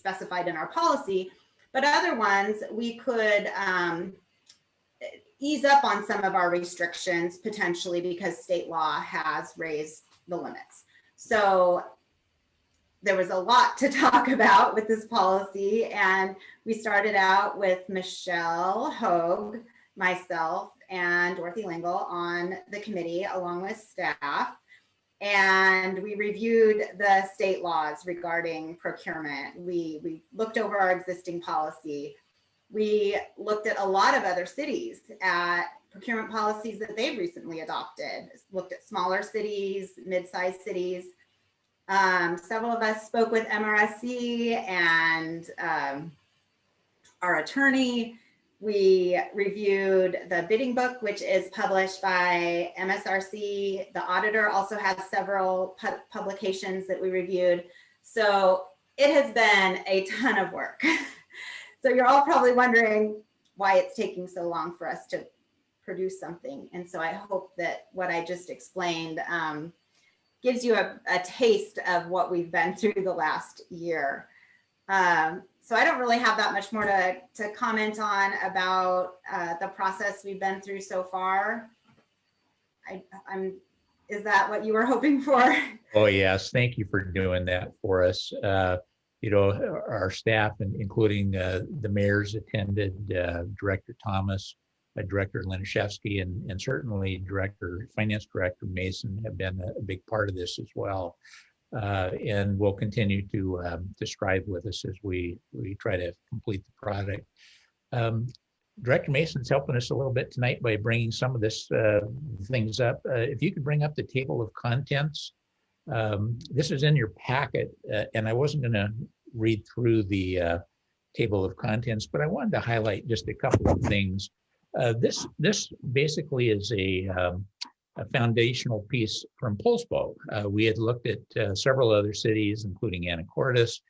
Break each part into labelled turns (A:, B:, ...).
A: specified in our policy, but other ones we could ease up on some of our restrictions potentially because state law has raised the limits. So there was a lot to talk about with this policy, and we started out with Michelle Hogue, myself, and Dorothy Lingle on the committee along with staff. And we reviewed the state laws regarding procurement. We looked over our existing policy. We looked at a lot of other cities at procurement policies that they've recently adopted, looked at smaller cities, mid-sized cities. Several of us spoke with MRSC and our attorney. We reviewed the bidding book, which is published by MSRC. The auditor also has several publications that we reviewed. So it has been a ton of work. So you're all probably wondering why it's taking so long for us to produce something. And so I hope that what I just explained gives you a taste of what we've been through the last year. So I don't really have that much more to comment on about the process we've been through so far. Is that what you were hoping for?
B: Oh, yes. Thank you for doing that for us. You know, our staff, including the mayors attended, Director Thomas, Director Lenishevsky, and certainly Finance Director Mason have been a big part of this as well. And will continue to strive with us as we try to complete the product. Director Mason's helping us a little bit tonight by bringing some of this things up. If you could bring up the table of contents. This is in your packet, and I wasn't going to read through the table of contents, but I wanted to highlight just a couple of things. This basically is a foundational piece from Pulsbo. We had looked at several other cities, including Anacortes.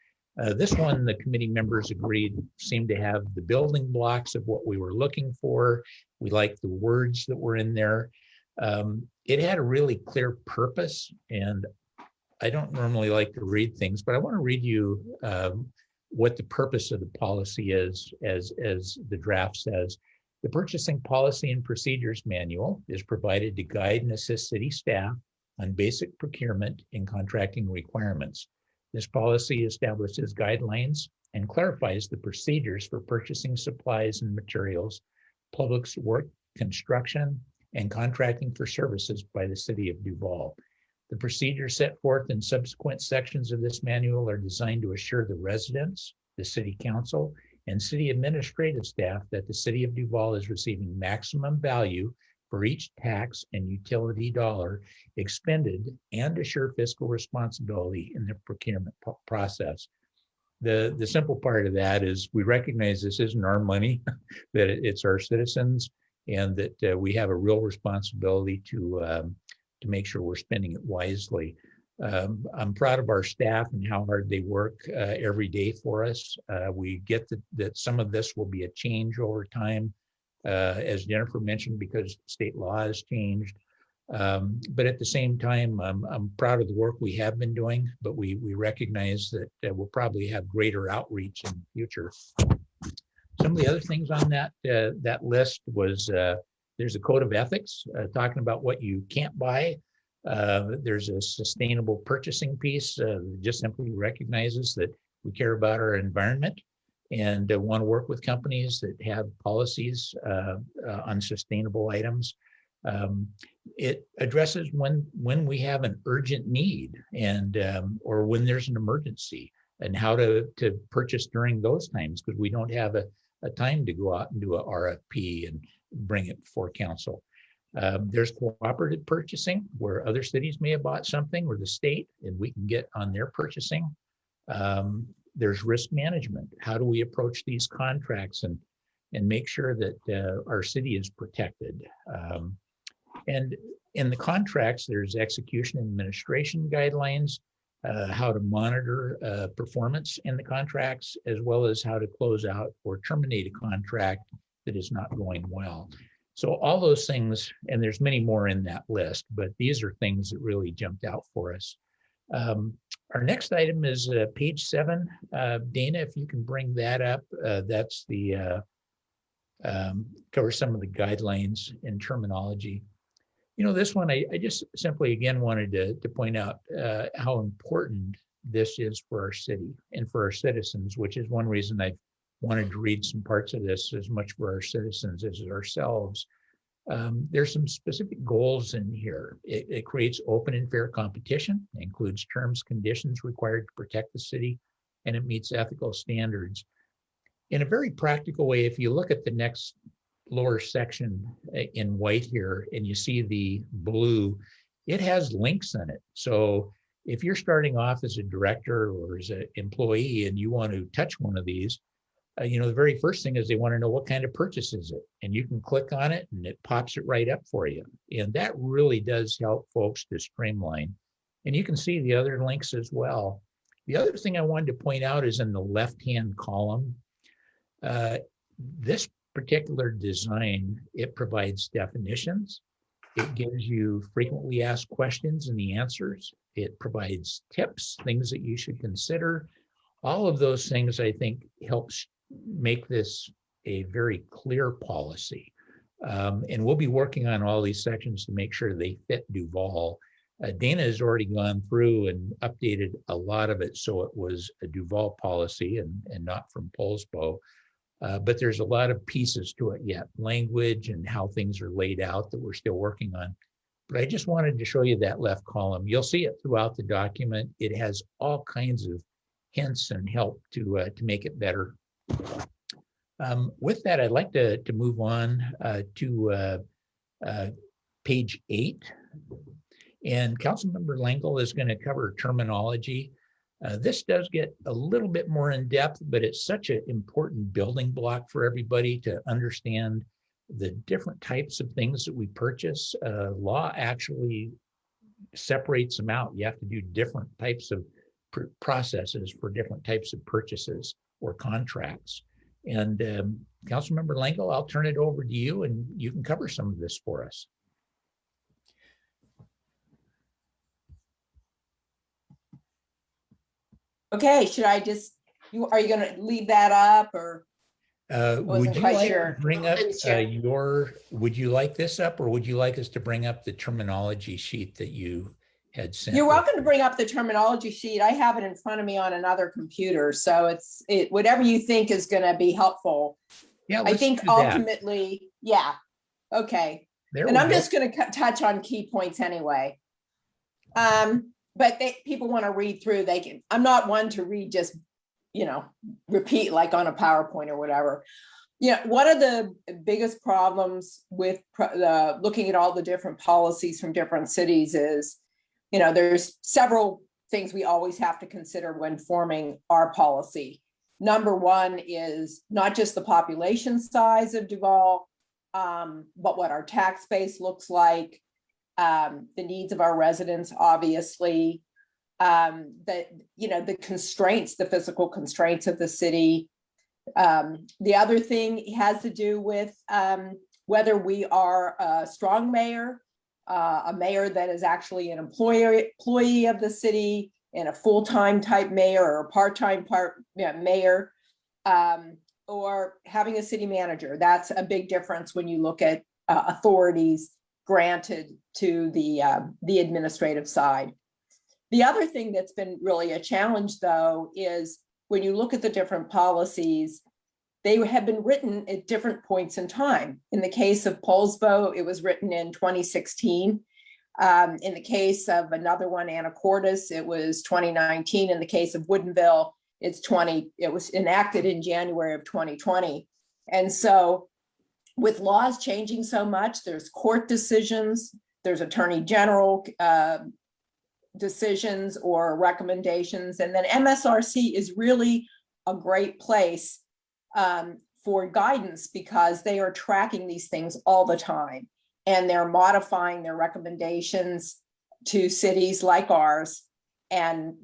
B: This one, the committee members agreed, seemed to have the building blocks of what we were looking for. We liked the words that were in there. It had a really clear purpose, and I don't normally like to read things, but I want to read you what the purpose of the policy is, as the draft says. The Purchasing Policy and Procedures Manual is provided to guide and assist city staff on basic procurement and contracting requirements. This policy establishes guidelines and clarifies the procedures for purchasing supplies and materials, public work, construction, and contracting for services by the City of Duval. The procedures set forth in subsequent sections of this manual are designed to assure the residents, the City Council, and city administrative staff that the City of Duval is receiving maximum value for each tax and utility dollar expended, and assure fiscal responsibility in the procurement process. The simple part of that is we recognize this isn't our money, that it's our citizens, and that we have a real responsibility to make sure we're spending it wisely. I'm proud of our staff and how hard they work every day for us. We get that some of this will be a change over time, as Jennifer mentioned, because state law has changed. But at the same time, I'm proud of the work we have been doing, but we recognize that we'll probably have greater outreach in the future. Some of the other things on that list was there's a code of ethics talking about what you can't buy. There's a sustainable purchasing piece that just simply recognizes that we care about our environment and want to work with companies that have policies on sustainable items. It addresses when we have an urgent need and or when there's an emergency, and how to purchase during those times, because we don't have a time to go out and do a RFP and bring it before council. There's cooperative purchasing, where other cities may have bought something, or the state, and we can get on their purchasing. There's risk management. How do we approach these contracts and make sure that our city is protected? And in the contracts, there's execution and administration guidelines, how to monitor performance in the contracts, as well as how to close out or terminate a contract that is not going well. So all those things, and there's many more in that list, but these are things that really jumped out for us. Our next item is page 7. Dana, if you can bring that up, that's the covers some of the guidelines and terminology. You know, this one, I just simply, again, wanted to point out how important this is for our city and for our citizens, which is one reason I've wanted to read some parts of this as much for our citizens as ourselves. There's some specific goals in here. It creates open and fair competition, includes terms, conditions required to protect the city, and it meets ethical standards. In a very practical way, if you look at the next lower section in white here, and you see the blue, it has links in it. So if you're starting off as a director or as an employee and you want to touch one of these, you know, the very first thing is they want to know what kind of purchase is it, and you can click on it and it pops it right up for you. And that really does help folks to streamline. And you can see the other links as well. The other thing I wanted to point out is in the left-hand column, this particular design, it provides definitions. It gives you frequently asked questions and the answers. It provides tips, things that you should consider. All of those things, I think, helps make this a very clear policy. And we'll be working on all these sections to make sure they fit Duval. Dana has already gone through and updated a lot of it, so it was a Duval policy and not from Polsbo. But there's a lot of pieces to it yet, language and how things are laid out that we're still working on. But I just wanted to show you that left column. You'll see it throughout the document. It has all kinds of hints and help to make it better. With that, I'd like to move on to page 8. And Councilmember Langle is going to cover terminology. This does get a little bit more in depth, but it's such an important building block for everybody to understand the different types of things that we purchase. Law actually separates them out. You have to do different types of processes for different types of purchases or contracts. And Councilmember Langle, I'll turn it over to you and you can cover some of this for us.
C: Okay, should I just, are you gonna leave that up or?
B: Would you like
C: sure.
B: to bring up would you like this up, or would you like us to bring up the terminology sheet that you had sent?
C: You're welcome to bring up the terminology sheet. I have it in front of me on another computer, so it's whatever you think is gonna be helpful.
B: Yeah,
C: I think ultimately, yeah, okay. And I'm just gonna touch on key points anyway. But people want to read through, they can. I'm not one to read just, you know, repeat like on a PowerPoint or whatever. You know, one of the biggest problems with looking at all the different policies from different cities is, you know, there's several things we always have to consider when forming our policy. Number one is not just the population size of Duval, but what our tax base looks like. The needs of our residents, obviously, that, you know, the constraints, the physical constraints of the city. The other thing has to do with whether we are a strong mayor, a mayor that is actually an employee of the city, and a full-time type mayor or a part-time mayor, or having a city manager. That's a big difference when you look at authorities granted to the administrative side. The other thing that's been really a challenge, though, is when you look at the different policies, they have been written at different points in time. In the case of Polsbo, it was written in 2016. In the case of another one, Anacortes, it was 2019. In the case of Woodinville, it was enacted in January of 2020. And so with laws changing so much, there's court decisions, there's attorney general decisions or recommendations, and then MSRC is really a great place for guidance because they are tracking these things all the time and they're modifying their recommendations to cities like ours. And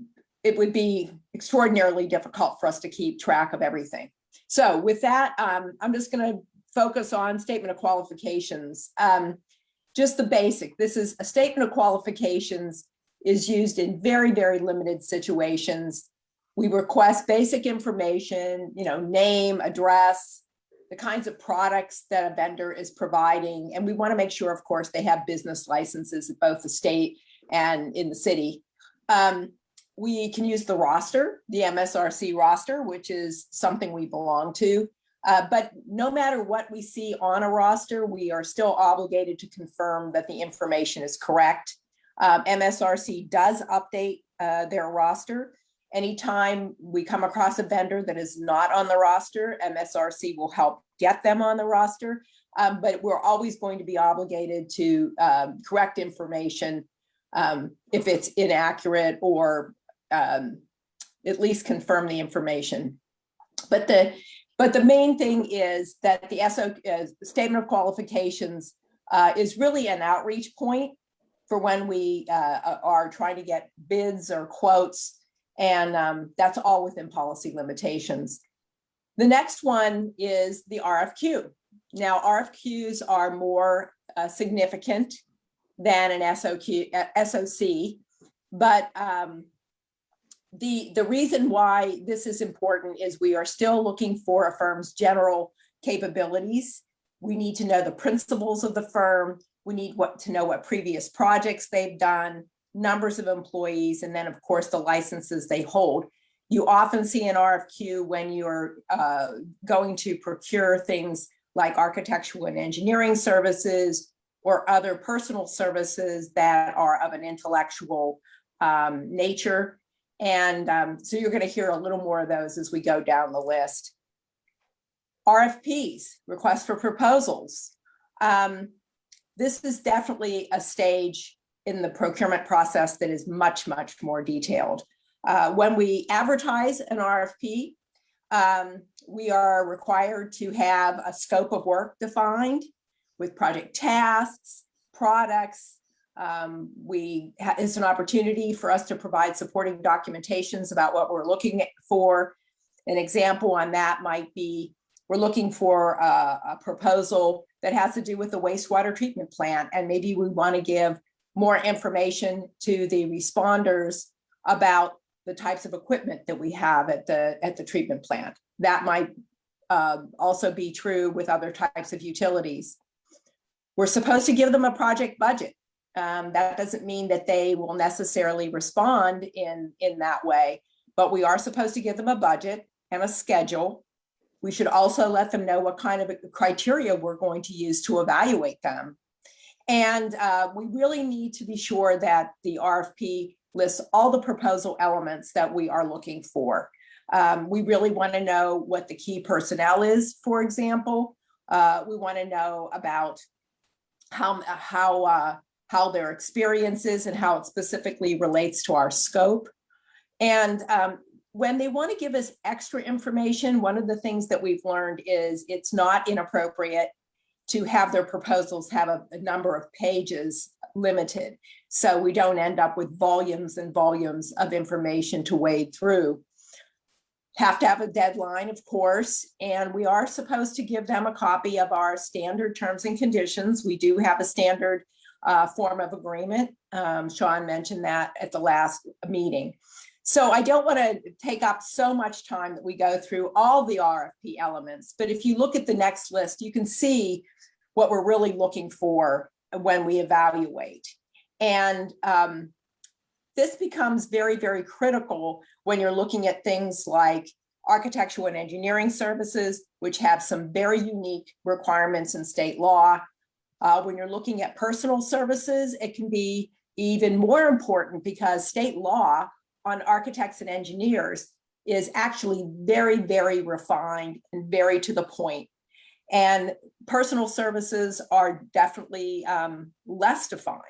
C: it would be extraordinarily difficult for us to keep track of everything. So with that, I'm just going to focus on statement of qualifications. Just the basic. This is a statement of qualifications is used in very, very limited situations. We request basic information, name, address, the kinds of products that a vendor is providing. And we want to make sure, of course, they have business licenses at both the state and in the city. We can use the roster, the MSRC roster, which is something we belong to. But no matter what we see on a roster, we are still obligated to confirm that the information is correct. MSRC does update their roster. Anytime we come across a vendor that is not on the roster, MSRC will help get them on the roster. But we're always going to be obligated to correct information if it's inaccurate, or at least confirm the information. But the main thing is that the Statement of Qualifications is really an outreach point for when we are trying to get bids or quotes, and that's all within policy limitations. The next one is the RFQ. Now, RFQs are more significant than an SOC, but the reason why this is important is we are still looking for a firm's general capabilities. We need to know the principles of the firm. We need to know what previous projects they've done, numbers of employees, and then, of course, the licenses they hold. You often see an RFQ when you're going to procure things like architectural and engineering services or other personal services that are of an intellectual nature. And so you're going to hear a little more of those as we go down the list. RFPs, requests for proposals. This is definitely a stage in the procurement process that is much, much more detailed. When we advertise an RFP, we are required to have a scope of work defined with project tasks, products. It's an opportunity for us to provide supporting documentations about what we're looking for. An example on that might be, we're looking for a proposal that has to do with the wastewater treatment plant, and maybe we want to give more information to the responders about the types of equipment that we have at the treatment plant. That might also be true with other types of utilities. We're supposed to give them a project budget. That doesn't mean that they will necessarily respond in that way, but we are supposed to give them a budget and a schedule. We should also let them know what kind of criteria we're going to use to evaluate them. And we really need to be sure that the RFP lists all the proposal elements that we are looking for. We really want to know what the key personnel is, for example. We want to know about how their experience is and how it specifically relates to our scope. And when they want to give us extra information, one of the things that we've learned is it's not inappropriate to have their proposals have a number of pages limited, so we don't end up with volumes and volumes of information to wade through. Have to have a deadline, of course, and we are supposed to give them a copy of our standard terms and conditions. We do have a standard form of agreement. Sean mentioned that at the last meeting. So I don't want to take up so much time that we go through all the RFP elements, but if you look at the next list, you can see what we're really looking for when we evaluate. And this becomes very, very critical when you're looking at things like architectural and engineering services, which have some very unique requirements in state law. When you're looking at personal services, it can be even more important because state law on architects and engineers is actually very, very refined and very to the point. And personal services are definitely less defined.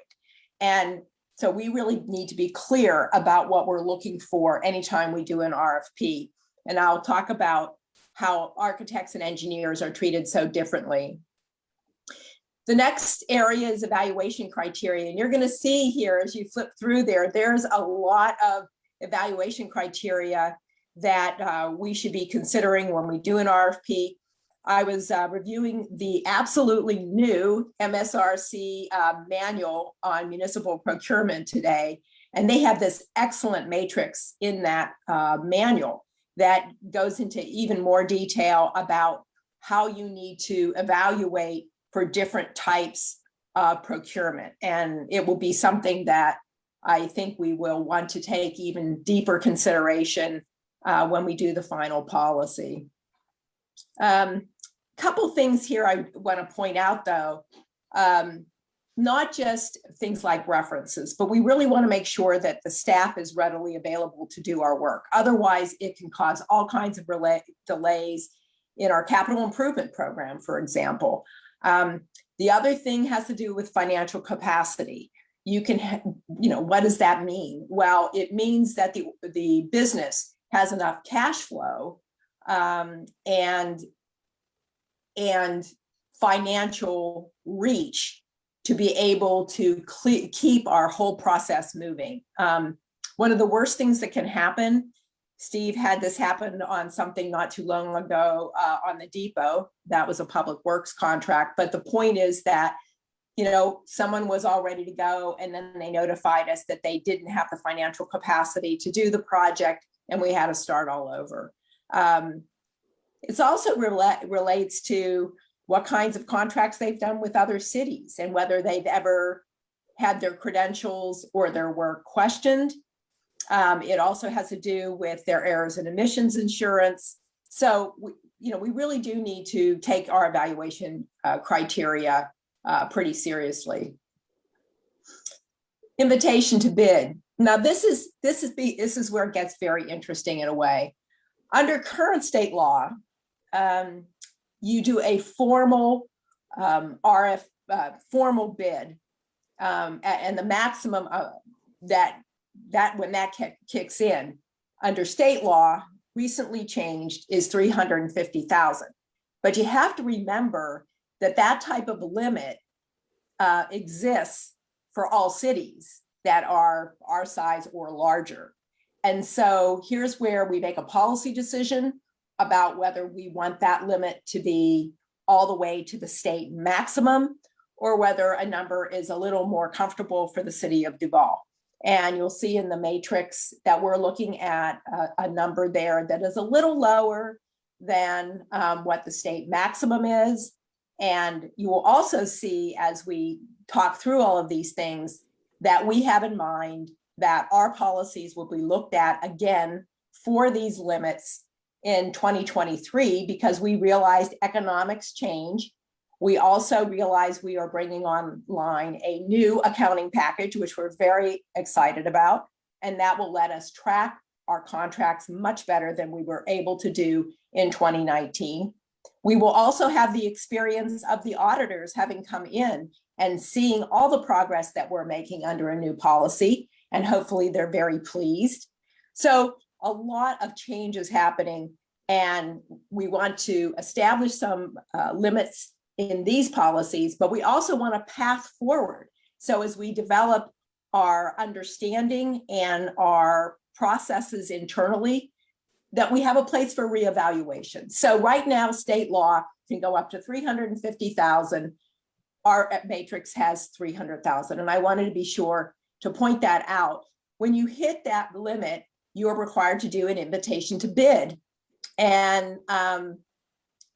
C: And so we really need to be clear about what we're looking for anytime we do an RFP. And I'll talk about how architects and engineers are treated so differently. The next area is evaluation criteria. And you're going to see here as you flip through there's a lot of evaluation criteria that we should be considering when we do an RFP. I was reviewing the absolutely new MSRC manual on municipal procurement today, And they have this excellent matrix in that manual that goes into even more detail about how you need to evaluate for different types of procurement. And it will be something that I think we will want to take even deeper consideration when we do the final policy. Couple things here I want to point out, though, not just things like references, but we really want to make sure that the staff is readily available to do our work. Otherwise, it can cause all kinds of delays in our capital improvement program, for example. The other thing has to do with financial capacity. You can, what does that mean? Well, it means that the business has enough cash flow and financial reach to be able to keep our whole process moving. One of the worst things that can happen, Steve had this happen on something not too long ago on the depot. That was a public works contract. But the point is that, someone was all ready to go, and then they notified us that they didn't have the financial capacity to do the project, and we had to start all over. It's also relates to what kinds of contracts they've done with other cities and whether they've ever had their credentials or their work questioned. It also has to do with their errors and omissions insurance. So, we really do need to take our evaluation criteria pretty seriously. Invitation to bid. Now, this is where it gets very interesting in a way. Under current state law, you do a formal formal bid, and the maximum that when that kicks in under state law recently changed is $350,000. But you have to remember that type of limit exists for all cities that are our size or larger. And so here's where we make a policy decision about whether we want that limit to be all the way to the state maximum, or whether a number is a little more comfortable for the city of Duval. And you'll see in the matrix that we're looking at a number there that is a little lower than what the state maximum is. And you will also see, as we talk through all of these things, that we have in mind that our policies will be looked at again for these limits in 2023, because we realized economics change. We also realize we are bringing online a new accounting package, which we're very excited about, and that will let us track our contracts much better than we were able to do in 2019. We will also have the experience of the auditors having come in and seeing all the progress that we're making under a new policy, and hopefully they're very pleased. So a lot of change is happening, and we want to establish some limits in these policies, but we also want a path forward. So as we develop our understanding and our processes internally, that we have a place for reevaluation. So right now, state law can go up to 350,000. Our matrix has 300,000. And I wanted to be sure to point that out. When you hit that limit, you're required to do an invitation to bid. And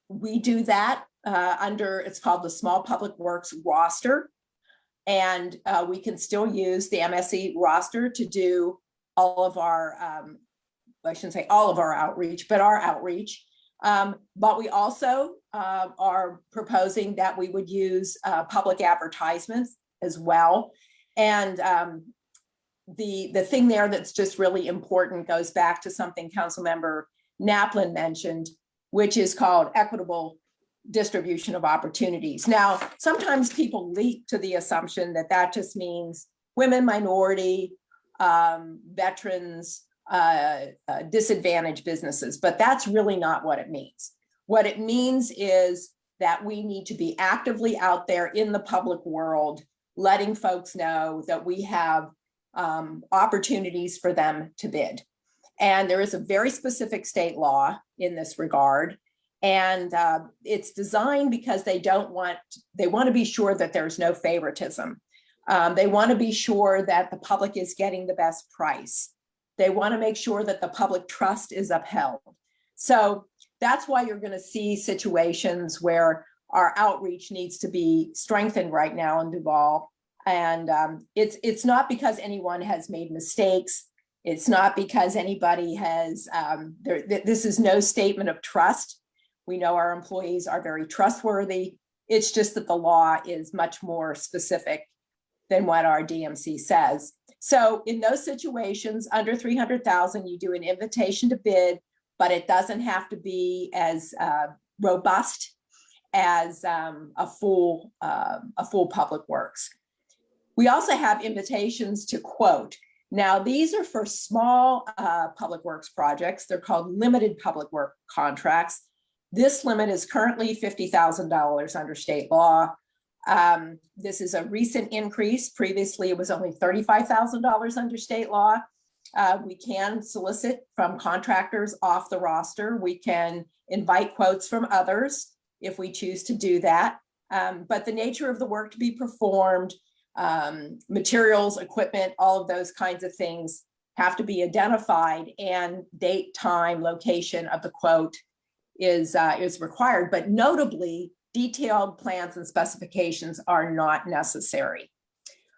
C: we do that under, it's called the Small Public Works roster. And we can still use the MSE roster to do all of our, I shouldn't say all of our outreach, but our outreach. But we also are proposing that we would use public advertisements as well. And the thing there that's just really important goes back to something Councilmember Naplin mentioned, which is called equitable distribution of opportunities. Now, sometimes people leap to the assumption that that just means women, minority, veterans, disadvantaged businesses, but that's really not what it means. What it means is that we need to be actively out there in the public world, letting folks know that we have opportunities for them to bid. And there is a very specific state law in this regard. And it's designed because they want to be sure that there's no favoritism. They want to be sure that the public is getting the best price. They want to make sure that the public trust is upheld. So that's why you're going to see situations where our outreach needs to be strengthened right now in Duval. And it's not because anyone has made mistakes. It's not because anybody has, this is no statement of trust. We know our employees are very trustworthy. It's just that the law is much more specific than what our DMC says. So in those situations under 300,000, you do an invitation to bid, but it doesn't have to be as robust as a full public works. We also have invitations to quote. Now, these are for small public works projects. They're called limited public work contracts. This limit is currently $50,000 under state law. This is a recent increase. Previously, it was only $35,000 under state law. We can solicit from contractors off the roster. We can invite quotes from others if we choose to do that. But the nature of the work to be performed, materials, equipment, all of those kinds of things have to be identified, and date, time, location of the quote is required. But notably, detailed plans and specifications are not necessary.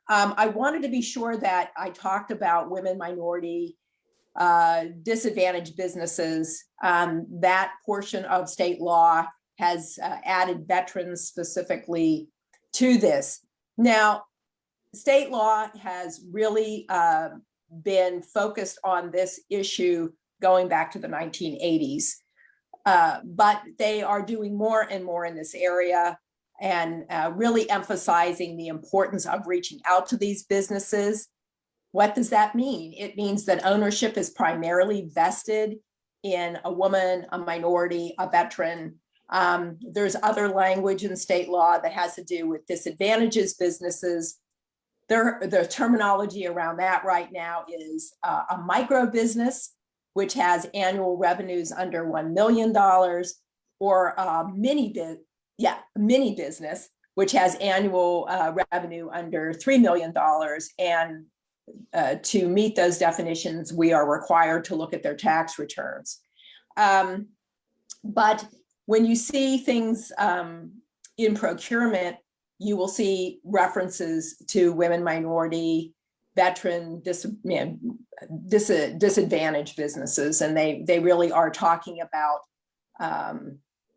C: I wanted to be sure that I talked about women, minority, disadvantaged businesses. That portion of state law has added veterans specifically to this. Now, state law has really been focused on this issue going back to the 1980s. But they are doing more and more in this area, and really emphasizing the importance of reaching out to these businesses. What does that mean? It means that ownership is primarily vested in a woman, a minority, a veteran. There's other language in state law that has to do with disadvantages businesses. The terminology around that right now is a micro business, which has annual revenues under $1 million, or a mini business, which has annual revenue under $3 million. And to meet those definitions, we are required to look at their tax returns. But when you see things in procurement, you will see references to women, minority, veteran, disadvantaged businesses, and they really are talking about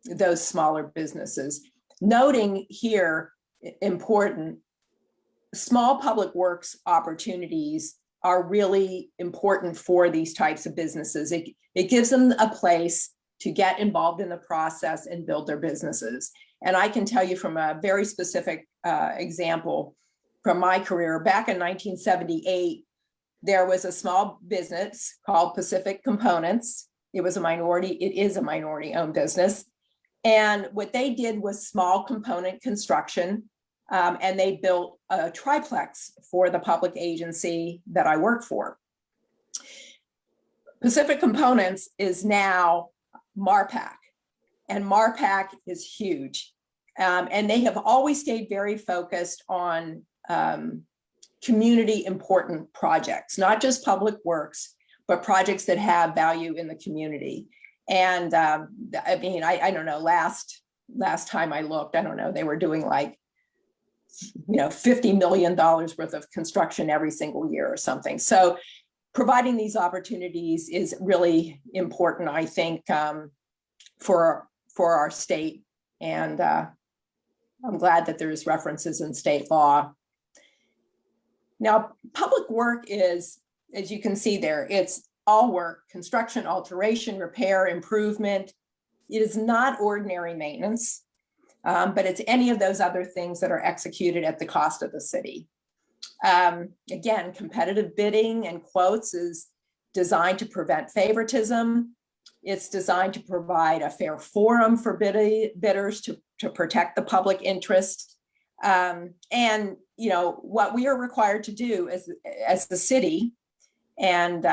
C: those smaller businesses. Noting here, important, small public works opportunities are really important for these types of businesses. It gives them a place to get involved in the process and build their businesses. And I can tell you from a very specific example from my career, back in 1978, there was a small business called Pacific Components. It is a minority-owned business. And what they did was small component construction, and they built a triplex for the public agency that I work for. Pacific Components is now MARPAC, and MARPAC is huge. And they have always stayed very focused on community important projects, not just public works, but projects that have value in the community. And I mean, I don't know, last time I looked, I don't know, they were doing like, $50 million worth of construction every single year or something. So providing these opportunities is really important, I think, for our state. And I'm glad that there's references in state law. Now, public work is, as you can see there, it's all work: construction, alteration, repair, improvement. It is not ordinary maintenance, but it's any of those other things that are executed at the cost of the city. Again, competitive bidding and quotes is designed to prevent favoritism. It's designed to provide a fair forum for bidders to protect the public interest. And what we are required to do as the city, and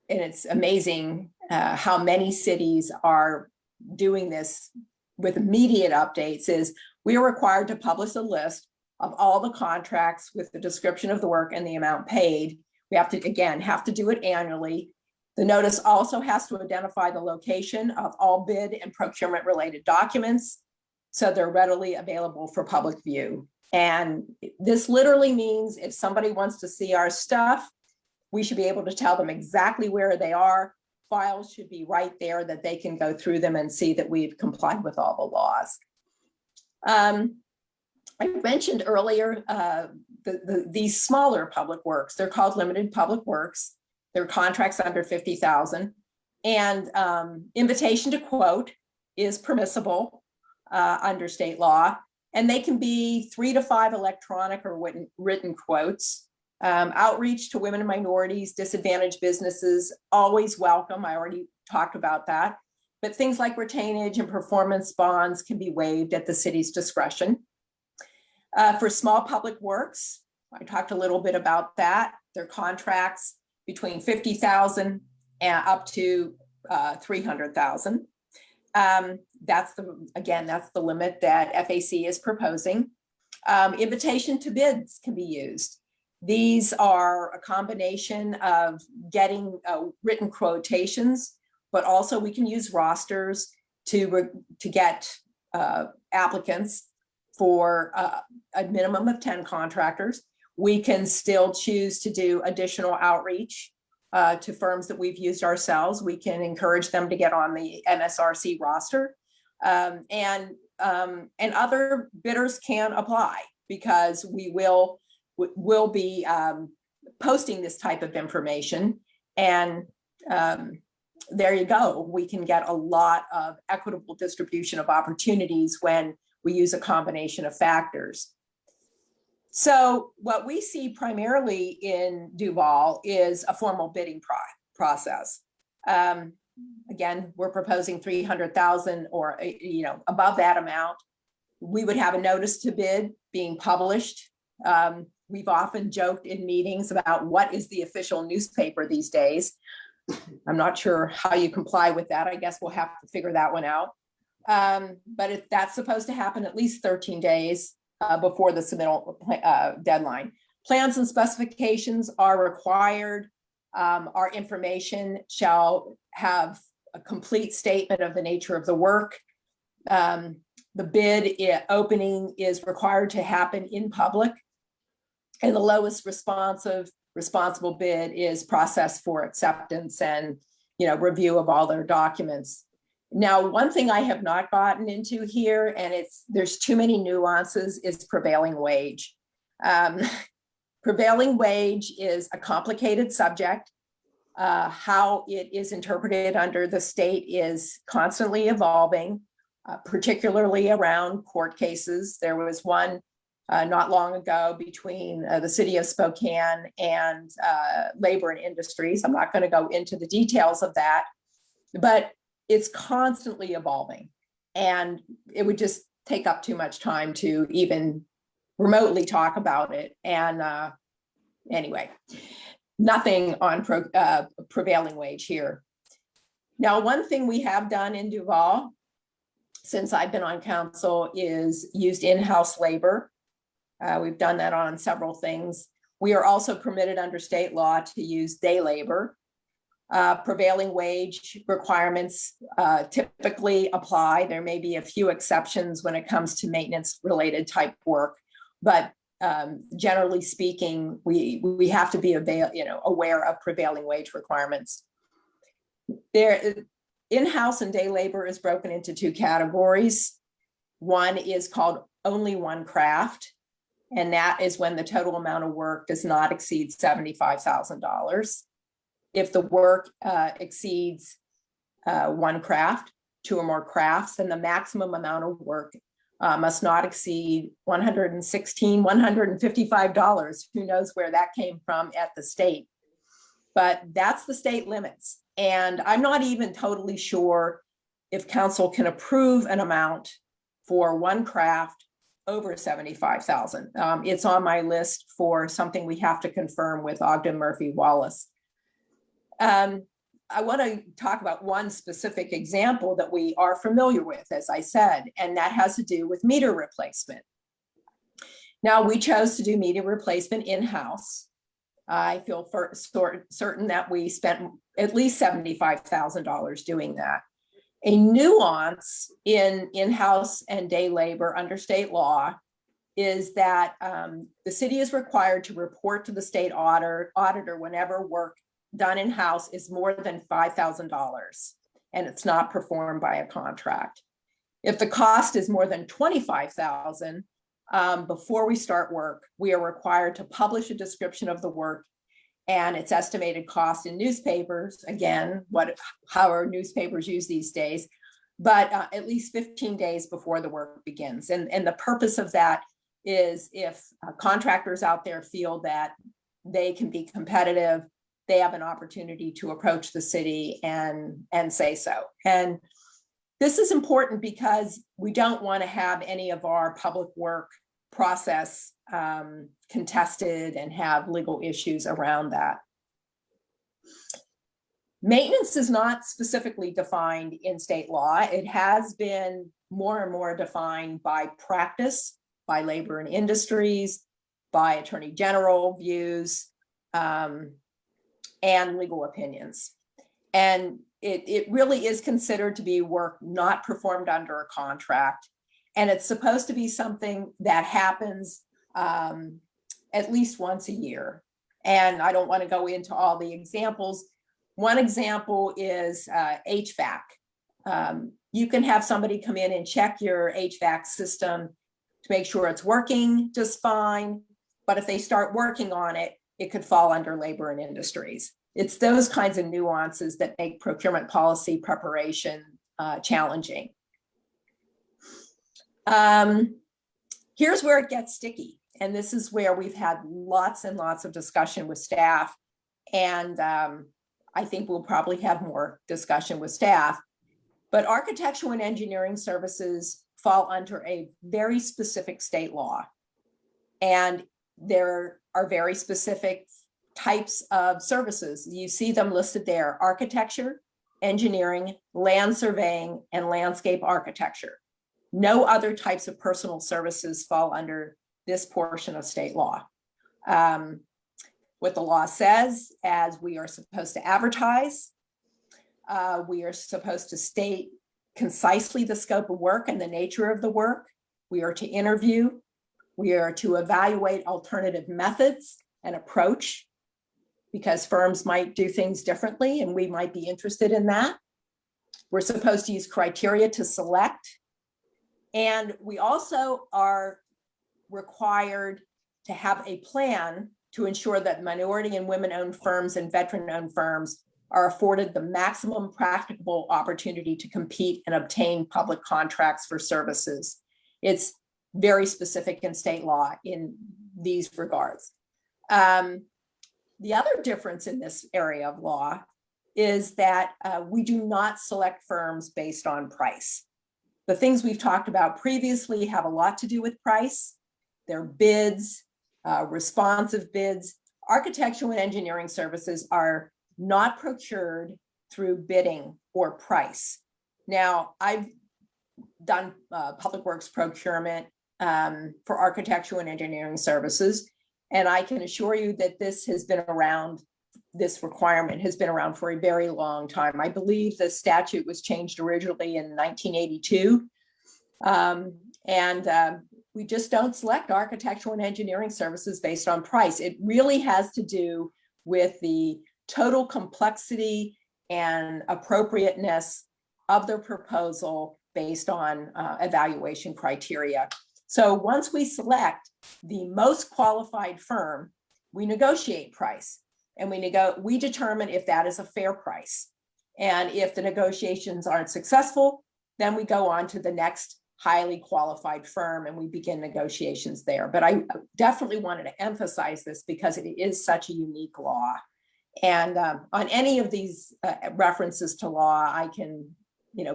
C: it's amazing how many cities are doing this with immediate updates, is we are required to publish a list of all the contracts with the description of the work and the amount paid. We have to, again, have to do it annually. The notice also has to identify the location of all bid and procurement related documents, so they're readily available for public view. And this literally means if somebody wants to see our stuff, we should be able to tell them exactly where they are. Files should be right there that they can go through them and see that we've complied with all the laws. I mentioned earlier these smaller public works. They're called limited public works. They're contracts under 50,000, and invitation to quote is permissible under state law, and they can be 3 to 5 electronic or written quotes. Outreach to women and minorities, disadvantaged businesses, always welcome. I already talked about that, but things like retainage and performance bonds can be waived at the city's discretion. For small public works, I talked a little bit about that. They're contracts between 50,000 and up to 300,000. That's the limit that FAC is proposing. Invitation to bids can be used. These are a combination of getting written quotations, but also we can use rosters to get applicants for a minimum of 10 contractors. We can still choose to do additional outreach to firms that we've used ourselves. We can encourage them to get on the MSRC roster, and other bidders can apply, because we will be posting this type of information. And there you go. We can get a lot of equitable distribution of opportunities when we use a combination of factors. So what we see primarily in Duval is a formal bidding process. Again, we're proposing 300,000 or above that amount. We would have a notice to bid being published. We've often joked in meetings about what is the official newspaper these days. I'm not sure how you comply with that. I guess we'll have to figure that one out. But that's supposed to happen at least 13 days before the submittal deadline. Plans and specifications are required. Our information shall have a complete statement of the nature of the work. The bid opening is required to happen in public, and the lowest responsible bid is processed for acceptance and review of all their documents. Now, one thing I have not gotten into here, and there's too many nuances, is prevailing wage. Prevailing wage is a complicated subject. How it is interpreted under the state is constantly evolving, particularly around court cases. There was one not long ago between the city of Spokane and labor and industries. I'm not going to go into the details of that, but it's constantly evolving, and it would just take up too much time to even remotely talk about it. And anyway, nothing on prevailing wage here. Now, one thing we have done in Duval since I've been on council is used in-house labor. We've done that on several things. We are also permitted under state law to use day labor. Prevailing wage requirements typically apply. There may be a few exceptions when it comes to maintenance related type work, but generally speaking, we have to be aware of prevailing wage requirements. In-house and day labor is broken into 2 categories. One is called only one craft, and that is when the total amount of work does not exceed $75,000. If the work exceeds 1 craft, 2 or more crafts, then the maximum amount of work must not exceed $155. Who knows where that came from at the state? But that's the state limits. And I'm not even totally sure if council can approve an amount for 1 craft over 75,000. It's on my list for something we have to confirm with Ogden Murphy Wallace. I want to talk about one specific example that we are familiar with, as I said, and that has to do with meter replacement. Now, we chose to do media replacement in-house. I feel certain that we spent at least $75,000 doing that. A nuance in in-house and day labor under state law is that the city is required to report to the state auditor whenever work done in-house is more than $5,000 and it's not performed by a contract. If the cost is more than $25,000, before we start work, we are required to publish a description of the work and its estimated cost in newspapers, again, how our newspapers use these days, but at least 15 days before the work begins. And the purpose of that is if contractors out there feel that they can be competitive, they have an opportunity to approach the city and say so. And this is important because we don't want to have any of our public work process contested and have legal issues around that. Maintenance is not specifically defined in state law. It has been more and more defined by practice, by labor and industries, by attorney general views, and legal opinions. And it really is considered to be work not performed under a contract. And it's supposed to be something that happens at least once a year. And I don't want to go into all the examples. One example is HVAC. You can have somebody come in and check your HVAC system to make sure it's working just fine. But if they start working on it, it could fall under labor and industries. It's those kinds of nuances that make procurement policy preparation challenging. Here's where it gets sticky. And this is where we've had lots and lots of discussion with staff. And I think we'll probably have more discussion with staff. But architectural and engineering services fall under a very specific state law. And there are very specific types of services. You see them listed there: architecture, engineering, land surveying, and landscape architecture. No other types of personal services fall under this portion of state law. What the law says, as we are supposed to advertise, we are supposed to state concisely the scope of work and the nature of the work. We are to interview. We are to evaluate alternative methods and approach, because firms might do things differently and we might be interested in that. We're supposed to use criteria to select. And we also are required to have a plan to ensure that minority and women-owned firms and veteran-owned firms are afforded the maximum practicable opportunity to compete and obtain public contracts for services. It's very specific in state law in these regards. The other difference in this area of law is that we do not select firms based on price. The things we've talked about previously have a lot to do with price. They're bids, responsive bids. Architectural and engineering services are not procured through bidding or price. Now, I've done public works procurement for architectural and engineering services, and I can assure you that this has been around, this requirement has been around for a very long time. I believe the statute was changed originally in 1982. We just don't select architectural and engineering services based on price. It really has to do with the total complexity and appropriateness of the proposal based on evaluation criteria. So once we select the most qualified firm, we negotiate price, and we determine if that is a fair price. And if the negotiations aren't successful, then we go on to the next highly qualified firm and we begin negotiations there. But I definitely wanted to emphasize this because it is such a unique law. And on any of these references to law, I can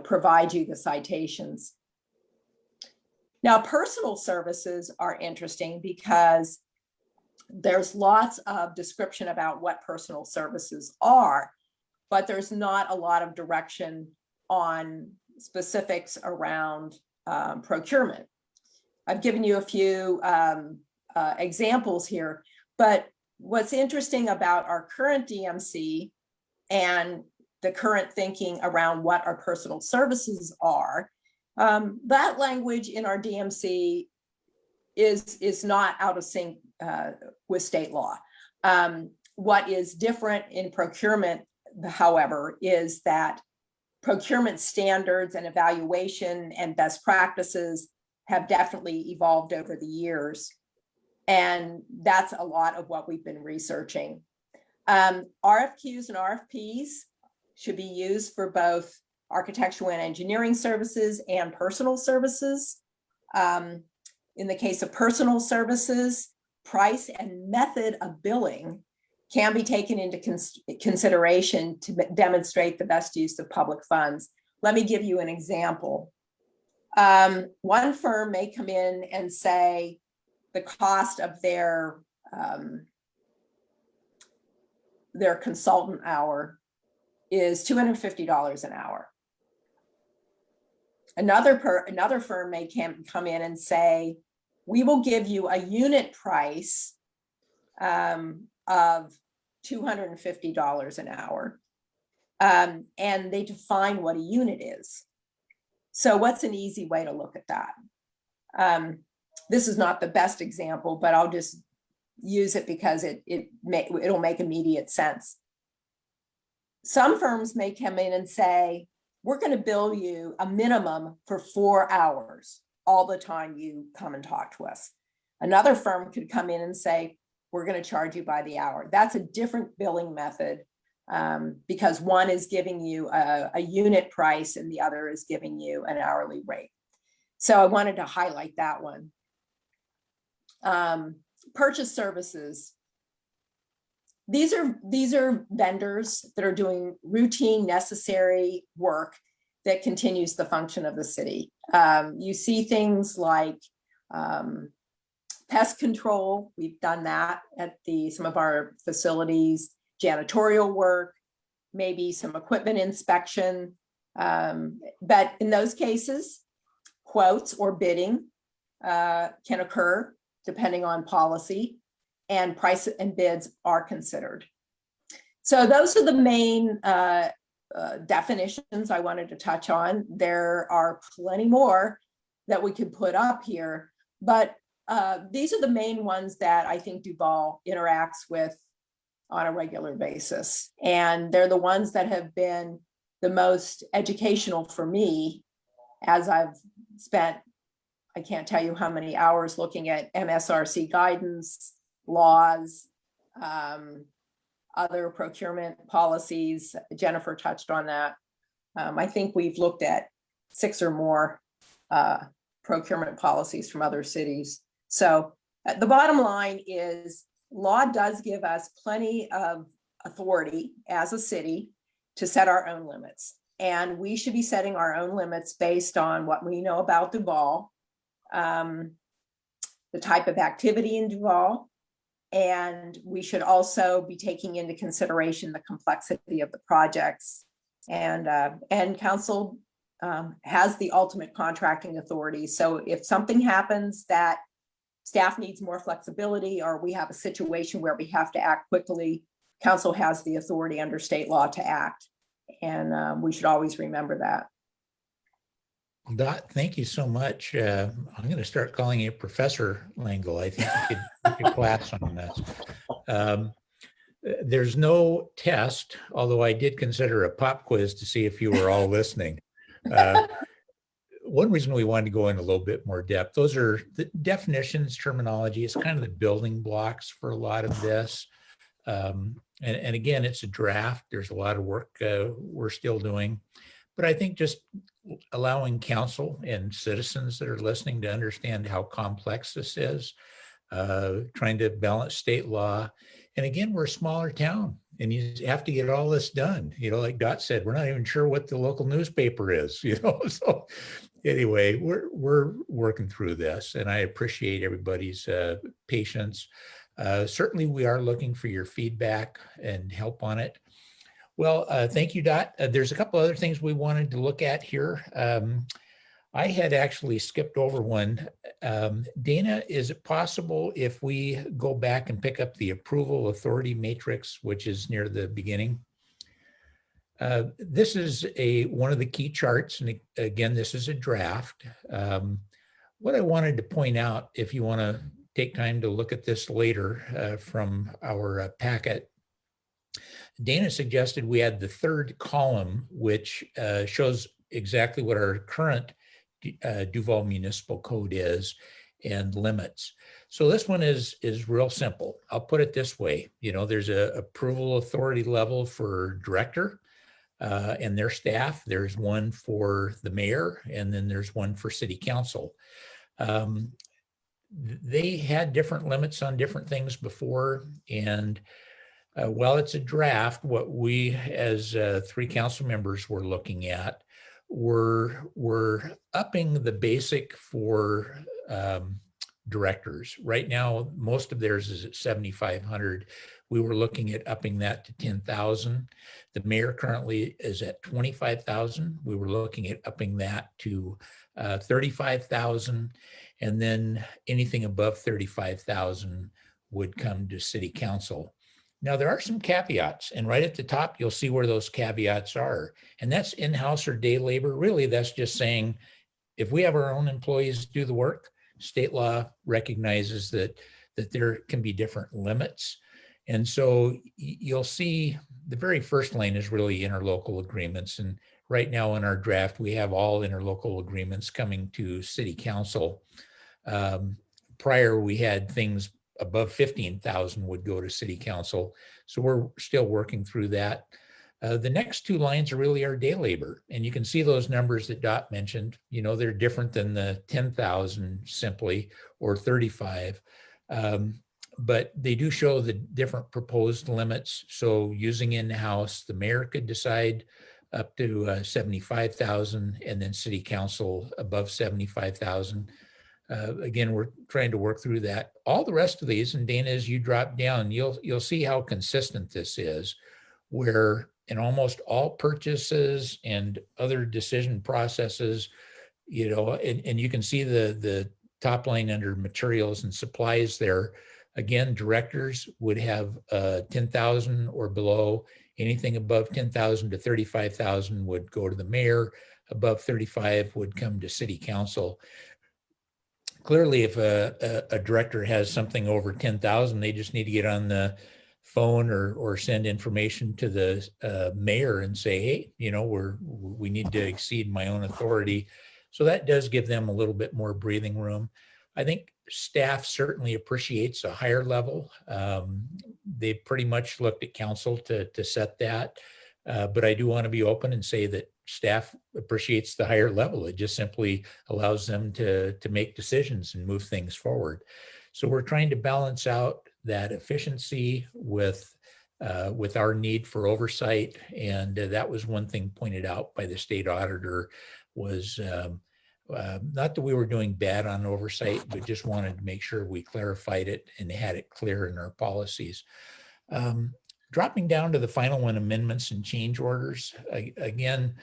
C: provide you the citations. Now, personal services are interesting because there's lots of description about what personal services are, but there's not a lot of direction on specifics around procurement. I've given you a few examples here. But what's interesting about our current DMC and the current thinking around what our personal services are, that language in our DMC is not out of sync with state law. What is different in procurement, however, is that procurement standards and evaluation and best practices have definitely evolved over the years. And that's a lot of what we've been researching. RFQs and RFPs should be used for both architectural and engineering services and personal services. In the case of personal services, price and method of billing can be taken into consideration to demonstrate the best use of public funds. Let me give you an example. One firm may come in and say the cost of their consultant hour is $250 an hour. Another firm may come in and say, we will give you a unit price of $250 an hour. And they define what a unit is. So what's an easy way to look at that? This is not the best example, but I'll just use it because it'll make immediate sense. Some firms may come in and say, we're going to bill you a minimum for 4 hours all the time you come and talk to us. Another firm could come in and say, we're going to charge you by the hour. That's a different billing method because one is giving you a unit price and the other is giving you an hourly rate. So I wanted to highlight that one. Purchase services. These are vendors that are doing routine, necessary work that continues the function of the city. You see things like pest control. We've done that at some of our facilities, janitorial work, maybe some equipment inspection. But in those cases, quotes or bidding can occur depending on policy, and price and bids are considered. So those are the main definitions I wanted to touch on. There are plenty more that we could put up here, but these are the main ones that I think Duval interacts with on a regular basis. And they're the ones that have been the most educational for me as I've spent, I can't tell you how many hours looking at MSRC guidance, laws, other procurement policies. Jennifer touched on that. I think we've looked at 6 or more procurement policies from other cities. So the bottom line is law does give us plenty of authority as a city to set our own limits. And we should be setting our own limits based on what we know about Duval, the type of activity in Duval, and we should also be taking into consideration the complexity of the projects. And council has the ultimate contracting authority. So if something happens that staff needs more flexibility, or we have a situation where we have to act quickly, council has the authority under state law to act. And we should always remember that.
B: Dot, thank you so much. I'm going to start calling you Professor Langle. I think you could class on this. There's no test, although I did consider a pop quiz to see if you were all listening. One reason we wanted to go in a little bit more depth, those are the definitions, terminology. It's kind of the building blocks for a lot of this. And again, it's a draft. There's a lot of work we're still doing. But I think just allowing council and citizens that are listening to understand how complex this is, trying to balance state law. And again, we're a smaller town and you have to get all this done. You know, like Dot said, we're not even sure what the local newspaper is, you know. So anyway, we're working through this and I appreciate everybody's patience. Certainly we are looking for your feedback and help on it. Well, thank you, Dot. There's a couple other things we wanted to look at here. I had actually skipped over one. Dana, is it possible if we go back and pick up the approval authority matrix, which is near the beginning? This is one of the key charts. And again, this is a draft. What I wanted to point out, if you want to take time to look at this later from our packet, Dana suggested we add the third column, which shows exactly what our current Duval Municipal Code is and limits. So this one is real simple. I'll put it this way. You know, there's a approval authority level for director and their staff. There's one for the mayor, and then there's one for city council. They had different limits on different things before, and while it's a draft, what we as three council members were looking at were upping the basic for directors. Right now, most of theirs is at 7,500. We were looking at upping that to 10,000. The mayor currently is at 25,000. We were looking at upping that to 35,000. And then anything above 35,000 would come to city council. Now, there are some caveats, and right at the top, you'll see where those caveats are. And that's in-house or day labor. Really, that's just saying, if we have our own employees do the work, state law recognizes that there can be different limits. And so you'll see the very first line is really interlocal agreements. And right now in our draft, we have all interlocal agreements coming to city council. Prior, we had things above 15,000 would go to city council. So we're still working through that. The next two lines are really our day labor. And you can see those numbers that Dot mentioned, you know, they're different than the 10,000 simply or 35. But they do show the different proposed limits. So using in-house, the mayor could decide up to 75,000 and then city council above 75,000. Again, we're trying to work through that. All the rest of these, and Dana, as you drop down, you'll see how consistent this is, where in almost all purchases and other decision processes, you know, and you can see the top line under materials and supplies there. Again, directors would have 10,000 or below. Anything above 10,000 to 35,000 would go to the mayor. Above 35 would come to city council. Clearly, if a director has something over 10,000, they just need to get on the phone or send information to the mayor and say, hey, you know, we need to exceed my own authority. So that does give them a little bit more breathing room. I think staff certainly appreciates a higher level. They pretty much looked at council to set that. But I do want to be open and say that staff appreciates the higher level. It just simply allows them to make decisions and move things forward. So we're trying to balance out that efficiency with our need for oversight. And that was one thing pointed out by the state auditor was not that we were doing bad on oversight, but just wanted to make sure we clarified it and had it clear in our policies. Dropping down to the final one, amendments and change orders. Again,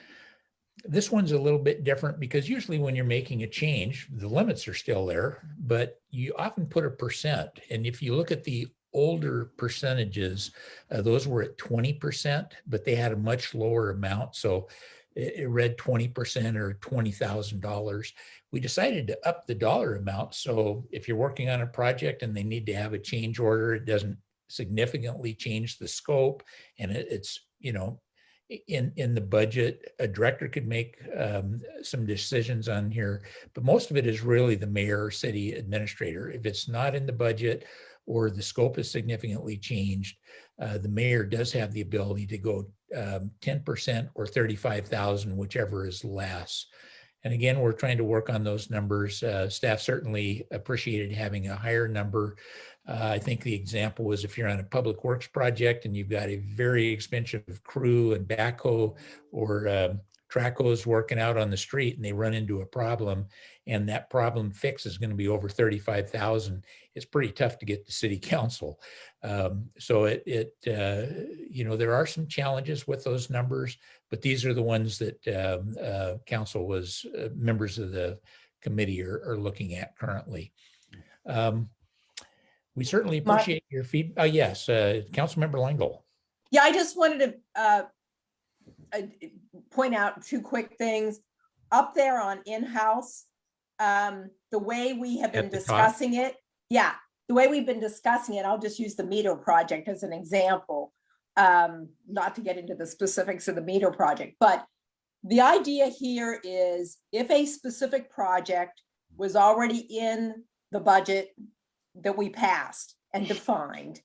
B: this one's a little bit different because usually when you're making a change, the limits are still there, but you often put a percent. And if you look at the older percentages, those were at 20%, but they had a much lower amount. So it read 20% or $20,000. We decided to up the dollar amount. So if you're working on a project and they need to have a change order, it doesn't significantly change the scope, and it's, you know, in the budget. A director could make some decisions on here, but most of it is really the mayor or city administrator. If it's not in the budget or the scope is significantly changed, the mayor does have the ability to go 10% or 35,000, whichever is less. And again, we're trying to work on those numbers. Staff certainly appreciated having a higher number. I think the example was if you're on a public works project and you've got a very expensive crew and backhoe or Traco's working out on the street and they run into a problem, and that problem fix is going to be over 35,000. It's pretty tough to get to city council. So there are some challenges with those numbers, but these are the ones that council members of the committee are looking at currently. We certainly appreciate your feedback. Yes, Councilmember Lingle.
C: Yeah, I just wanted to point out two quick things. Up there on in-house, the way we have been discussing it, the way we've been discussing it, I'll just use the meter project as an example, not to get into the specifics of the meter project, but the idea here is if a specific project was already in the budget that we passed and defined,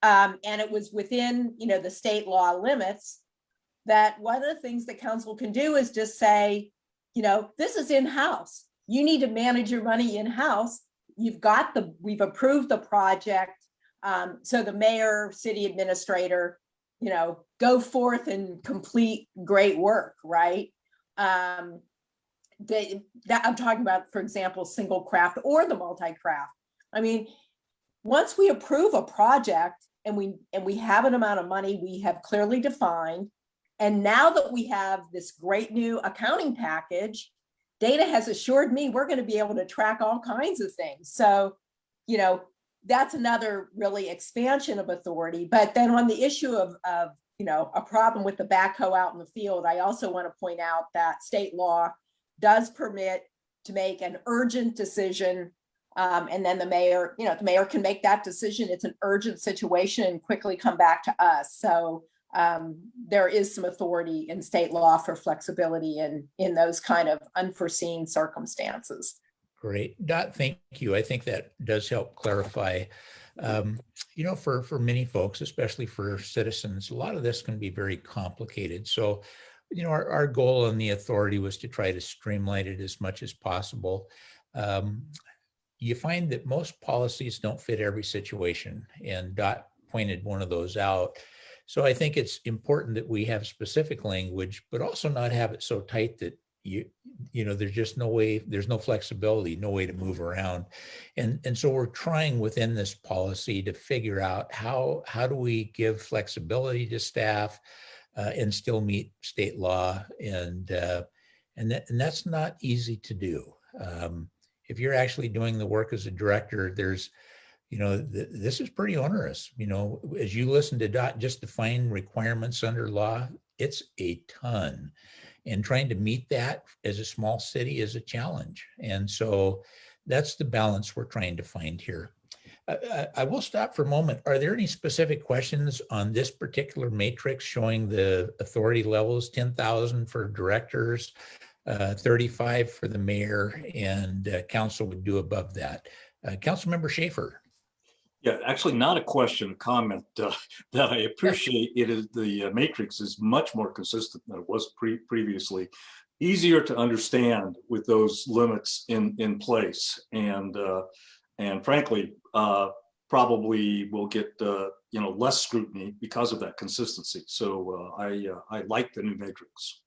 C: and it was within, the state law limits, that one of the things that council can do is just say, this is in-house. You need to manage your money in-house. We've approved the project. So the mayor, city administrator, go forth and complete great work, right? I'm talking about, for example, single craft or the multi-craft. I mean, once we approve a project and we have an amount of money we have clearly defined, and now that we have this great new accounting package, data has assured me we're going to be able to track all kinds of things. So, that's another really expansion of authority. But then on the issue of a problem with the backhoe out in the field, I also want to point out that state law does permit to make an urgent decision. And then the mayor can make that decision. It's an urgent situation and quickly come back to us. So there is some authority in state law for flexibility in those kind of unforeseen circumstances.
B: Great. Dot, thank you. I think that does help clarify. For many folks, especially for citizens, a lot of this can be very complicated. So, our goal and the authority was to try to streamline it as much as possible. You find that most policies don't fit every situation, and Dot pointed one of those out. So I think it's important that we have specific language, but also not have it so tight that there's just no way, there's no flexibility, no way to move around. And so we're trying within this policy to figure out how do we give flexibility to staff and still meet state law. And that's not easy to do. If you're actually doing the work as a director, there's, this is pretty onerous. As you listen to Dot just define requirements under law, it's a ton. And trying to meet that as a small city is a challenge. And so that's the balance we're trying to find here. I will stop for a moment. Are there any specific questions on this particular matrix showing the authority levels, 10,000 for directors, 35 for the mayor, and council would do above that? Councilmember Schaefer.
D: Yeah, actually not a question, a comment that I appreciate. It is the matrix is much more consistent than it was previously, easier to understand with those limits in place, and frankly, probably will get less scrutiny because of that consistency. So I like the new matrix.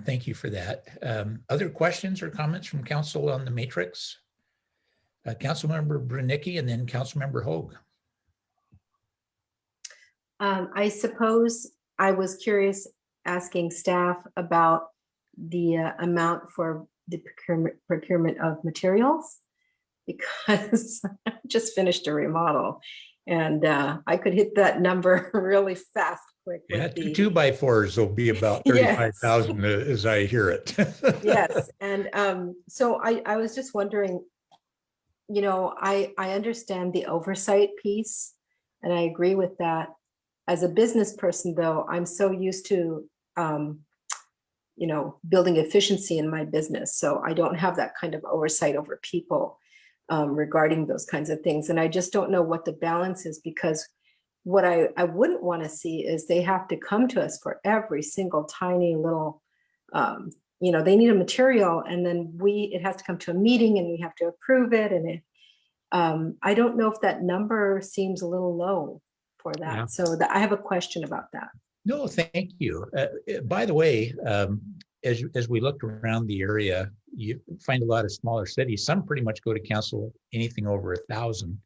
B: Thank you for that. Other questions or comments from council on the matrix? Councilmember Brunicki and then Councilmember Hoag.
E: I suppose I was curious asking staff about the amount for the procurement of materials, because I just finished a remodel and I could hit that number really fast, quick.
B: Yeah, 2x4s will be about 35,000 yes. As I hear it.
E: Yes, and so I was just wondering, I understand the oversight piece, and I agree with that. As a business person, though, I'm so used to, building efficiency in my business. So I don't have that kind of oversight over people regarding those kinds of things. And I just don't know what the balance is, because what I wouldn't want to see is they have to come to us for every single tiny little, they need a material, and then it has to come to a meeting and we have to approve it. And I don't know if that number seems a little low for that. Yeah. So I have a question about that.
B: No, thank you. By the way, as we looked around the area, you find a lot of smaller cities. Some pretty much go to council anything over 1,000,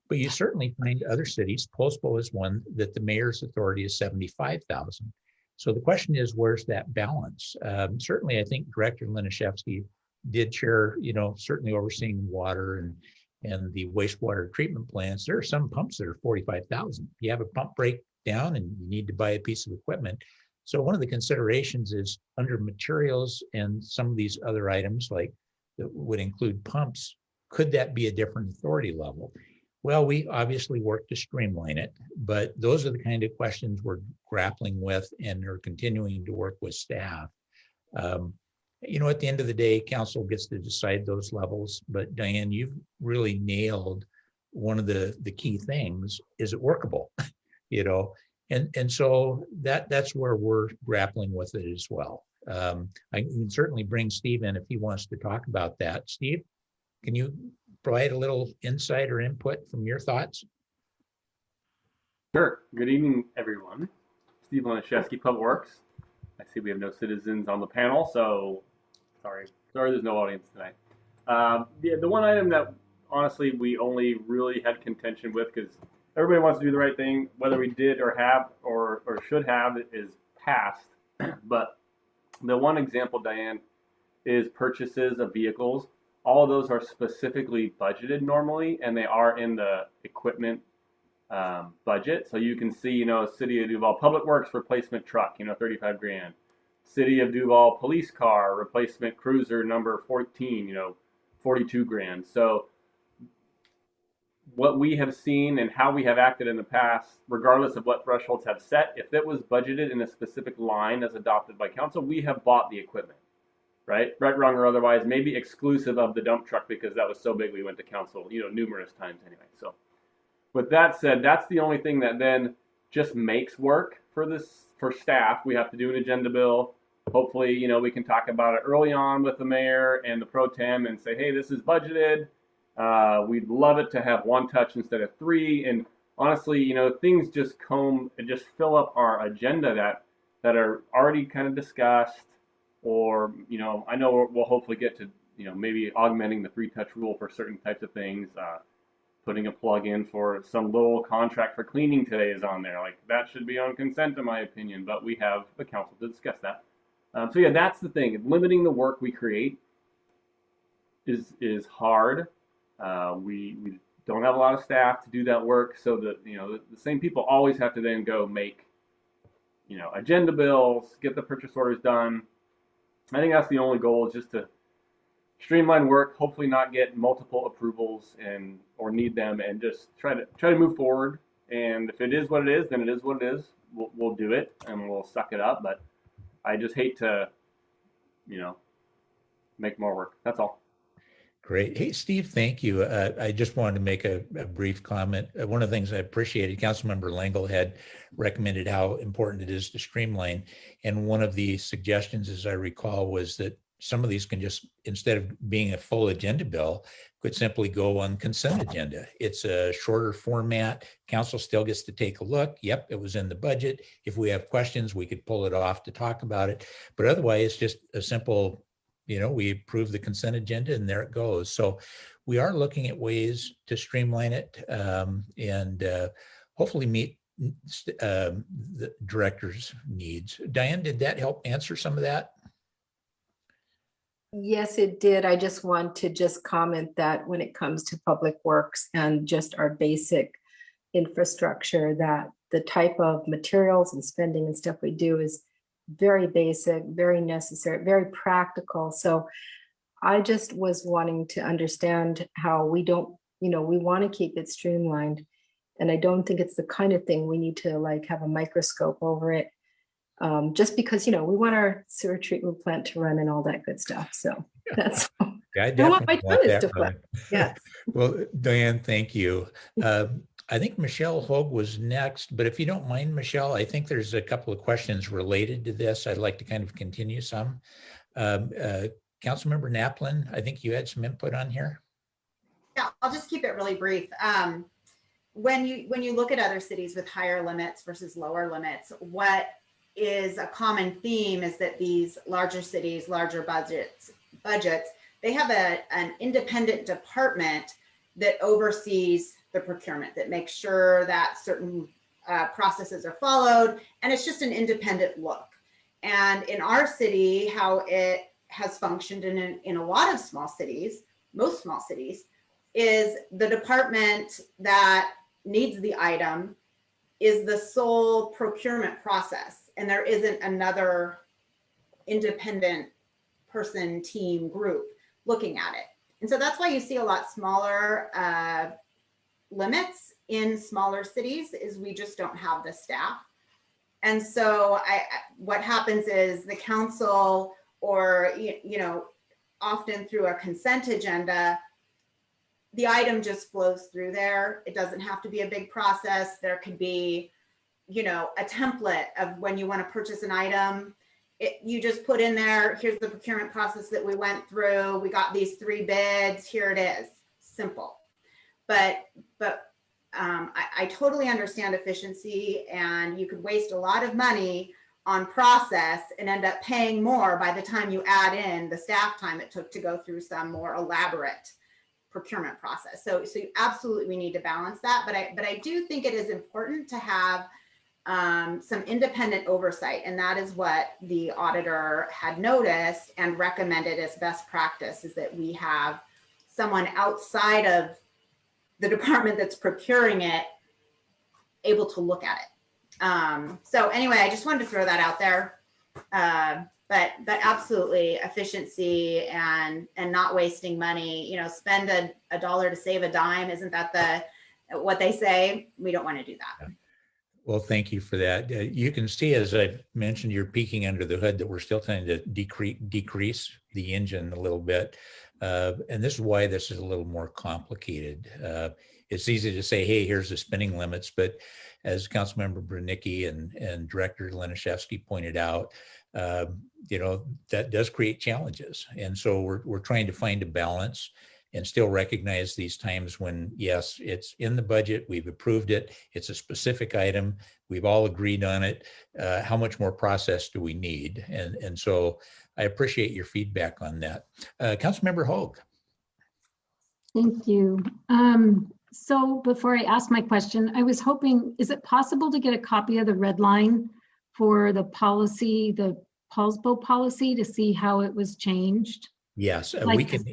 B: but you certainly find other cities. Postbo is one that the mayor's authority is 75,000. So the question is, where's that balance? Certainly, I think Director Liniszewski did share, certainly overseeing water and the wastewater treatment plants. There are some pumps that are 45,000. You have a pump breakdown and you need to buy a piece of equipment. So one of the considerations is under materials and some of these other items like that would include pumps, could that be a different authority level? Well, we obviously work to streamline it, but those are the kind of questions we're grappling with and are continuing to work with staff. At the end of the day, council gets to decide those levels, but Diane, you've really nailed one of the key things. Is it workable? And so that's where we're grappling with it as well. I can certainly bring Steve in if he wants to talk about that. Steve, can you provide a little insight or input from your thoughts?
F: Sure. Good evening, everyone. Steve Liniszewski, Public Works. I see we have no citizens on the panel, so sorry there's no audience tonight. The one item that honestly we only really had contention with, because everybody wants to do the right thing, whether we did or have or should have, is past. But the one example, Diane, is purchases of vehicles. All of those are specifically budgeted normally, and they are in the equipment budget. So you can see, City of Duval Public Works replacement truck, 35 grand. City of Duval police car replacement cruiser number 14, 42 grand. So what we have seen and how we have acted in the past, regardless of what thresholds have set, if it was budgeted in a specific line as adopted by council, we have bought the equipment, right? Right, wrong, or otherwise, maybe exclusive of the dump truck because that was so big we went to council, numerous times anyway. So with that said, that's the only thing that then just makes work for staff. We have to do an agenda bill. Hopefully, we can talk about it early on with the mayor and the pro tem and say, hey, this is budgeted. We'd love it to have one touch instead of three. And honestly, things just fill up our agenda that are already kind of discussed, or, I know we'll hopefully get to, maybe augmenting the 3-touch rule for certain types of things, putting a plug in for some little contract for cleaning today is on there. Like that should be on consent in my opinion, but we have the council to discuss that. So yeah, that's the thing. Limiting the work we create is hard. We don't have a lot of staff to do that work, so that the same people always have to then go make agenda bills, get the purchase orders done. I think that's the only goal, is just to streamline work, hopefully not get multiple approvals or need them, and just try to move forward. And if it is what it is, then it is what it is. We'll do it and we'll suck it up. But I just hate to make more work. That's all.
B: Great. Hey, Steve, thank you. I just wanted to make a brief comment. One of the things I appreciated, Councilmember Langle had recommended how important it is to streamline. And one of the suggestions, as I recall, was that some of these can just, instead of being a full agenda bill, could simply go on consent agenda. It's a shorter format. Council still gets to take a look. Yep, it was in the budget. If we have questions, we could pull it off to talk about it. But otherwise, it's just a simple, we approve the consent agenda and there it goes. So we are looking at ways to streamline it and hopefully meet the director's needs. Diane, did that help answer some of that?
E: Yes, it did. I just want to comment that when it comes to public works and just our basic infrastructure, that the type of materials and spending and stuff we do is very basic, very necessary, very practical. So I just was wanting to understand how we don't, we want to keep it streamlined. And I don't think it's the kind of thing we need to have a microscope over it. Just because, we want our sewer treatment plant to run and all that good stuff. So that's,
B: I
E: want my tongue to flip. Yes.
B: Well, Diane, thank you. I think Michelle Hogue was next, but if you don't mind, Michelle, I think there's a couple of questions related to this. I'd like to kind of continue some. Councilmember Naplin, I think you had some input on here.
A: Yeah, I'll just keep it really brief. When you look at other cities with higher limits versus lower limits, what is a common theme is that these larger cities, larger budgets, they have an independent department that oversees the procurement, that makes sure that certain processes are followed, and it's just an independent look. And in our city, how it has functioned in a lot of small cities, most small cities, is the department that needs the item is the sole procurement process, and there isn't another independent person, team, group looking at it. And so that's why you see a lot smaller limits in smaller cities, is we just don't have the staff. And so what happens is the council, or often through a consent agenda, the item just flows through there. It doesn't have to be a big process. There could be, a template of when you want to purchase an item. You just put in there, here's the procurement process that we went through. We got these 3 bids. Here it is. Simple. But I totally understand efficiency, and you could waste a lot of money on process and end up paying more by the time you add in the staff time it took to go through some more elaborate procurement process. So you absolutely need to balance that. But I do think it is important to have some independent oversight, and that is what the auditor had noticed and recommended as best practice, is that we have someone outside of the department that's procuring it able to look at it. So anyway, I just wanted to throw that out there. But absolutely efficiency and not wasting money, spend a dollar to save a dime. Isn't that what they say? We don't want to do that.
B: Well, thank you for that. You can see, as I mentioned, you're peeking under the hood, that we're still trying to decrease the engine a little bit. And this is why this is a little more complicated. It's easy to say, hey, here's the spending limits. But as Councilmember Branicki and Director Laniszewski pointed out, that does create challenges. And so we're trying to find a balance and still recognize these times when, yes, it's in the budget, we've approved it, it's a specific item, we've all agreed on it. How much more process do we need? And so I appreciate your feedback on that. Councilmember Hoag.
G: Thank you. So before I ask my question, I was hoping, is it possible to get a copy of the red line for the policy, the PALSBO policy, to see how it was changed?
B: Yes, we can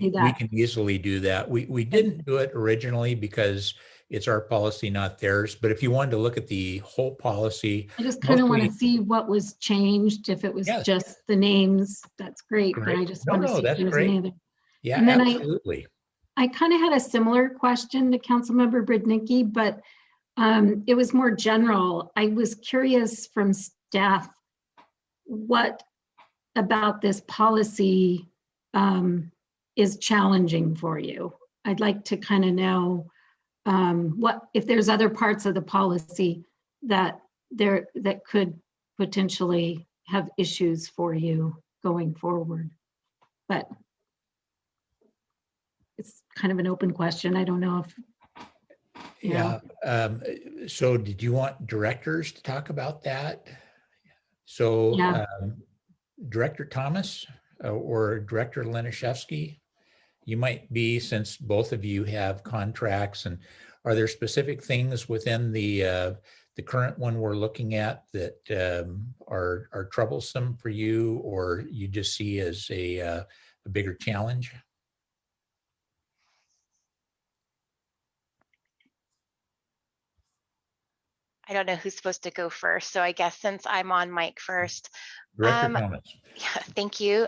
B: easily do that. We didn't do it originally because it's our policy, not theirs. But if you wanted to look at the whole policy,
G: I just kind of want to see what was changed. If it was just the names, that's great. But I just want to see if there's any other.
B: Yeah,
G: and then
B: absolutely.
G: I kind of had a similar question to Councilmember Branicki, but it was more general. I was curious from staff, what about this policy is challenging for you? I'd like to kind of know what, if there's other parts of the policy that could potentially have issues for you going forward. But it's kind of an open question. I don't know if
B: so did you want directors to talk about that? So Director Thomas or Director Laniszewski, you might be, since both of you have contracts, and are there specific things within the current one we're looking at that are troublesome for you, or you just see as a bigger challenge?
H: I don't know who's supposed to go first, so I guess since I'm on mic first.
B: Director Thomas.
H: Yeah, thank you.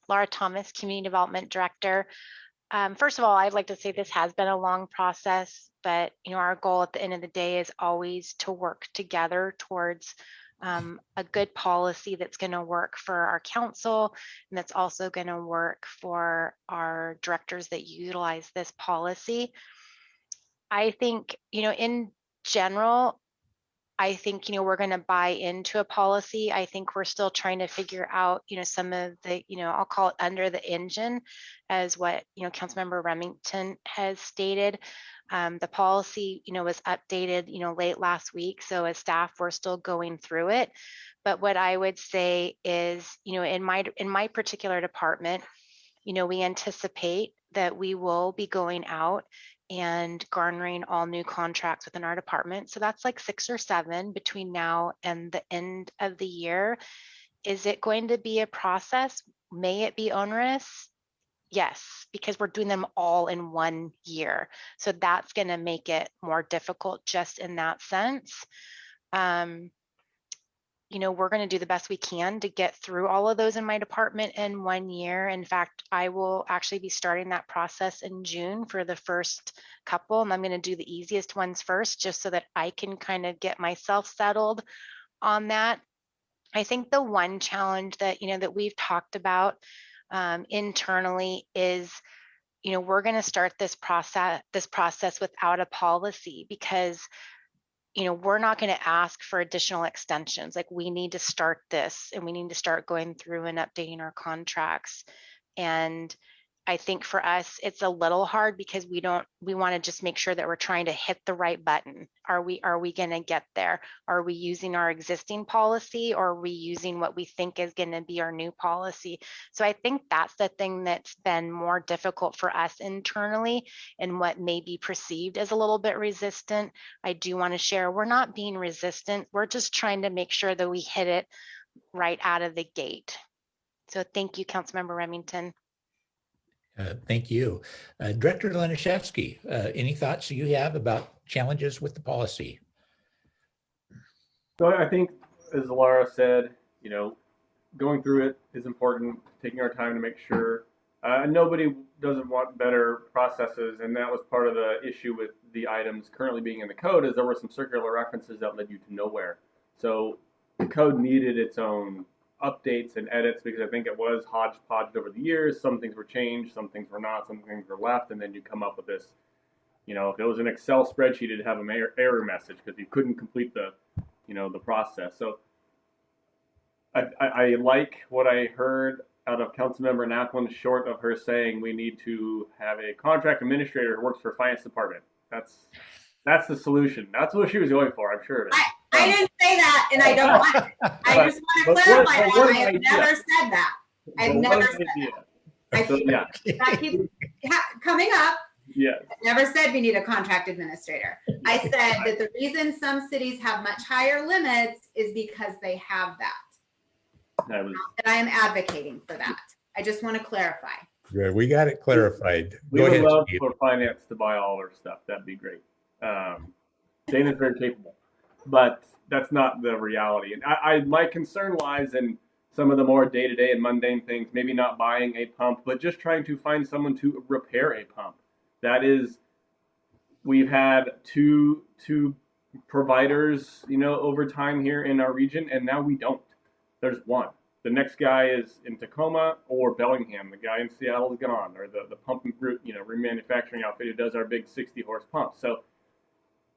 H: Laura Thomas, Community Development Director. First of all, I'd like to say this has been a long process, but our goal at the end of the day is always to work together towards a good policy that's going to work for our council, and that's also going to work for our directors that utilize this policy. I think, in general, I think, we're going to buy into a policy. I think we're still trying to figure out, some of the, I'll call it under the engine, as what, Councilmember Remington has stated. The policy, was updated, late last week. So as staff, we're still going through it. But what I would say is, in my particular department, we anticipate that we will be going out and garnering all new contracts within our department. So that's like 6 or 7 between now and the end of the year. Is it going to be a process? May it be onerous? Yes, because we're doing them all in 1 year. So that's going to make it more difficult just in that sense. We're going to do the best we can to get through all of those in my department in 1 year. In fact, I will actually be starting that process in June for the first couple, and I'm going to do the easiest ones first, just so that I can kind of get myself settled on that. I think the one challenge that, that we've talked about internally is, we're going to start this process without a policy, because we're not going to ask for additional extensions. Like, we need to start this, and we need to start going through and updating our contracts. And I think for us, it's a little hard because we want to just make sure that we're trying to hit the right button. Are we going to get there? Are we using our existing policy, or are we using what we think is going to be our new policy? So I think that's the thing that's been more difficult for us internally, and what may be perceived as a little bit resistant. I do want to share, we're not being resistant. We're just trying to make sure that we hit it right out of the gate. So thank you, Councilmember Remington.
B: Thank you. Director Laniszewski, any thoughts you have about challenges with the policy?
F: So I think, as Laura said, going through it is important, taking our time to make sure. Nobody doesn't want better processes, and that was part of the issue with the items currently being in the code, is there were some circular references that led you to nowhere. So the code needed its own updates and edits, because I think it was hodgepodge over the years. Some things were changed, some things were not, some things were left, and then you come up with this. If it was an Excel spreadsheet, it'd have an error message because you couldn't complete the process. So I like what I heard out of Councilmember Naplin, short of her saying we need to have a contract administrator who works for finance department. That's the solution. That's what she was going for. I'm sure of it.
A: I didn't say that, and I don't want it. I just want to clarify that. I have never said that. I've never said that. That keeps coming up.
F: Yeah.
A: I never said we need a contract administrator. I said that the reason some cities have much higher limits is because they have that. And I am advocating for that. I just want to clarify.
B: Good. We got it clarified.
F: We would love for finance to buy all our stuff. That'd be great. Dana's very capable, but that's not the reality. And my concern lies in some of the more day-to-day and mundane things, maybe not buying a pump, but just trying to find someone to repair a pump. That is, we've had two providers, over time here in our region, and now we don't. There's one. The next guy is in Tacoma or Bellingham. The guy in Seattle is gone, or the pump, remanufacturing outfit who does our big 60-horse pumps. So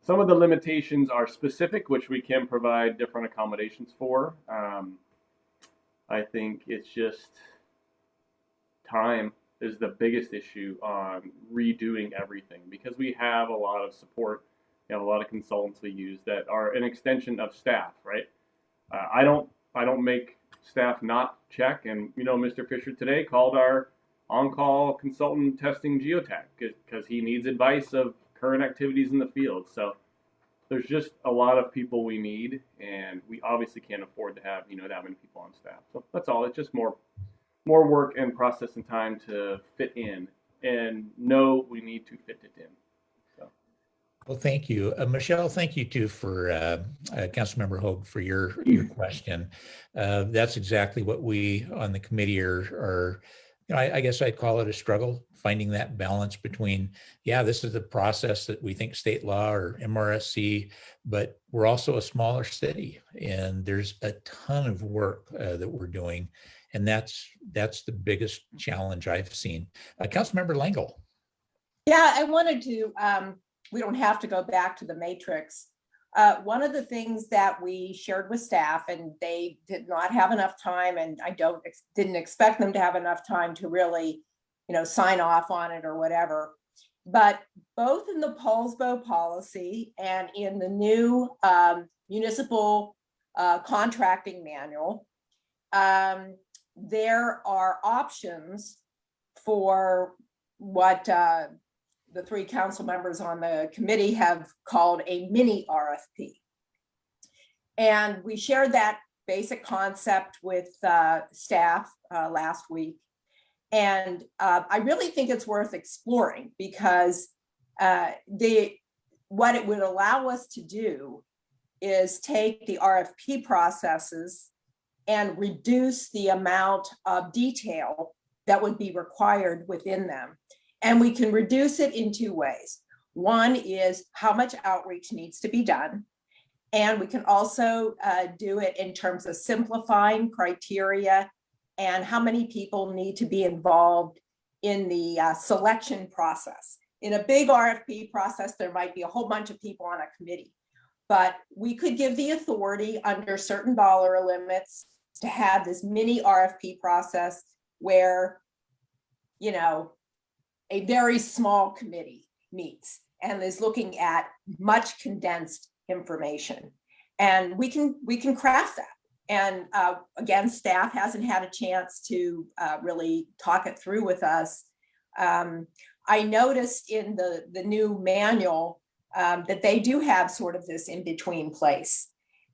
F: some of the limitations are specific, which we can provide different accommodations for. I think it's just time is the biggest issue on redoing everything, because we have a lot of support. We have a lot of consultants we use that are an extension of staff, right? I don't make staff not check. And, Mr. Fisher today called our on-call consultant testing geotech because he needs advice of current activities in the field. So there's just a lot of people we need, and we obviously can't afford to have, that many people on staff. So that's all. It's just more work and process and time to fit in, and know we need to fit it in.
B: Well, thank you. Michelle, thank you too for Councilmember Hogue for your question. That's exactly what we on the committee are I guess I'd call it a struggle, finding that balance between, this is the process that we think state law or MRSC, but we're also a smaller city, and there's a ton of work that we're doing. And that's the biggest challenge I've seen. Councilmember Langle.
C: Yeah, I wanted to, we don't have to go back to the matrix. One of the things that we shared with staff, and they did not have enough time, and I didn't expect them to have enough time to really, sign off on it or whatever. But both in the Paulsbo policy and in the new municipal contracting manual, there are options for what the three council members on the committee have called a mini RFP. And we shared that basic concept with staff last week. And I really think it's worth exploring because what it would allow us to do is take the RFP processes and reduce the amount of detail that would be required within them. And we can reduce it in two ways. One is how much outreach needs to be done. And we can also do it in terms of simplifying criteria and how many people need to be involved in the selection process. In a big RFP process, there might be a whole bunch of people on a committee, but we could give the authority under certain dollar limits to have this mini RFP process where, you know, a very small committee meets and is looking at much condensed information. And we can craft that. And again, staff hasn't had a chance to really talk it through with us. I noticed in the new manual that they do have sort of this in-between place.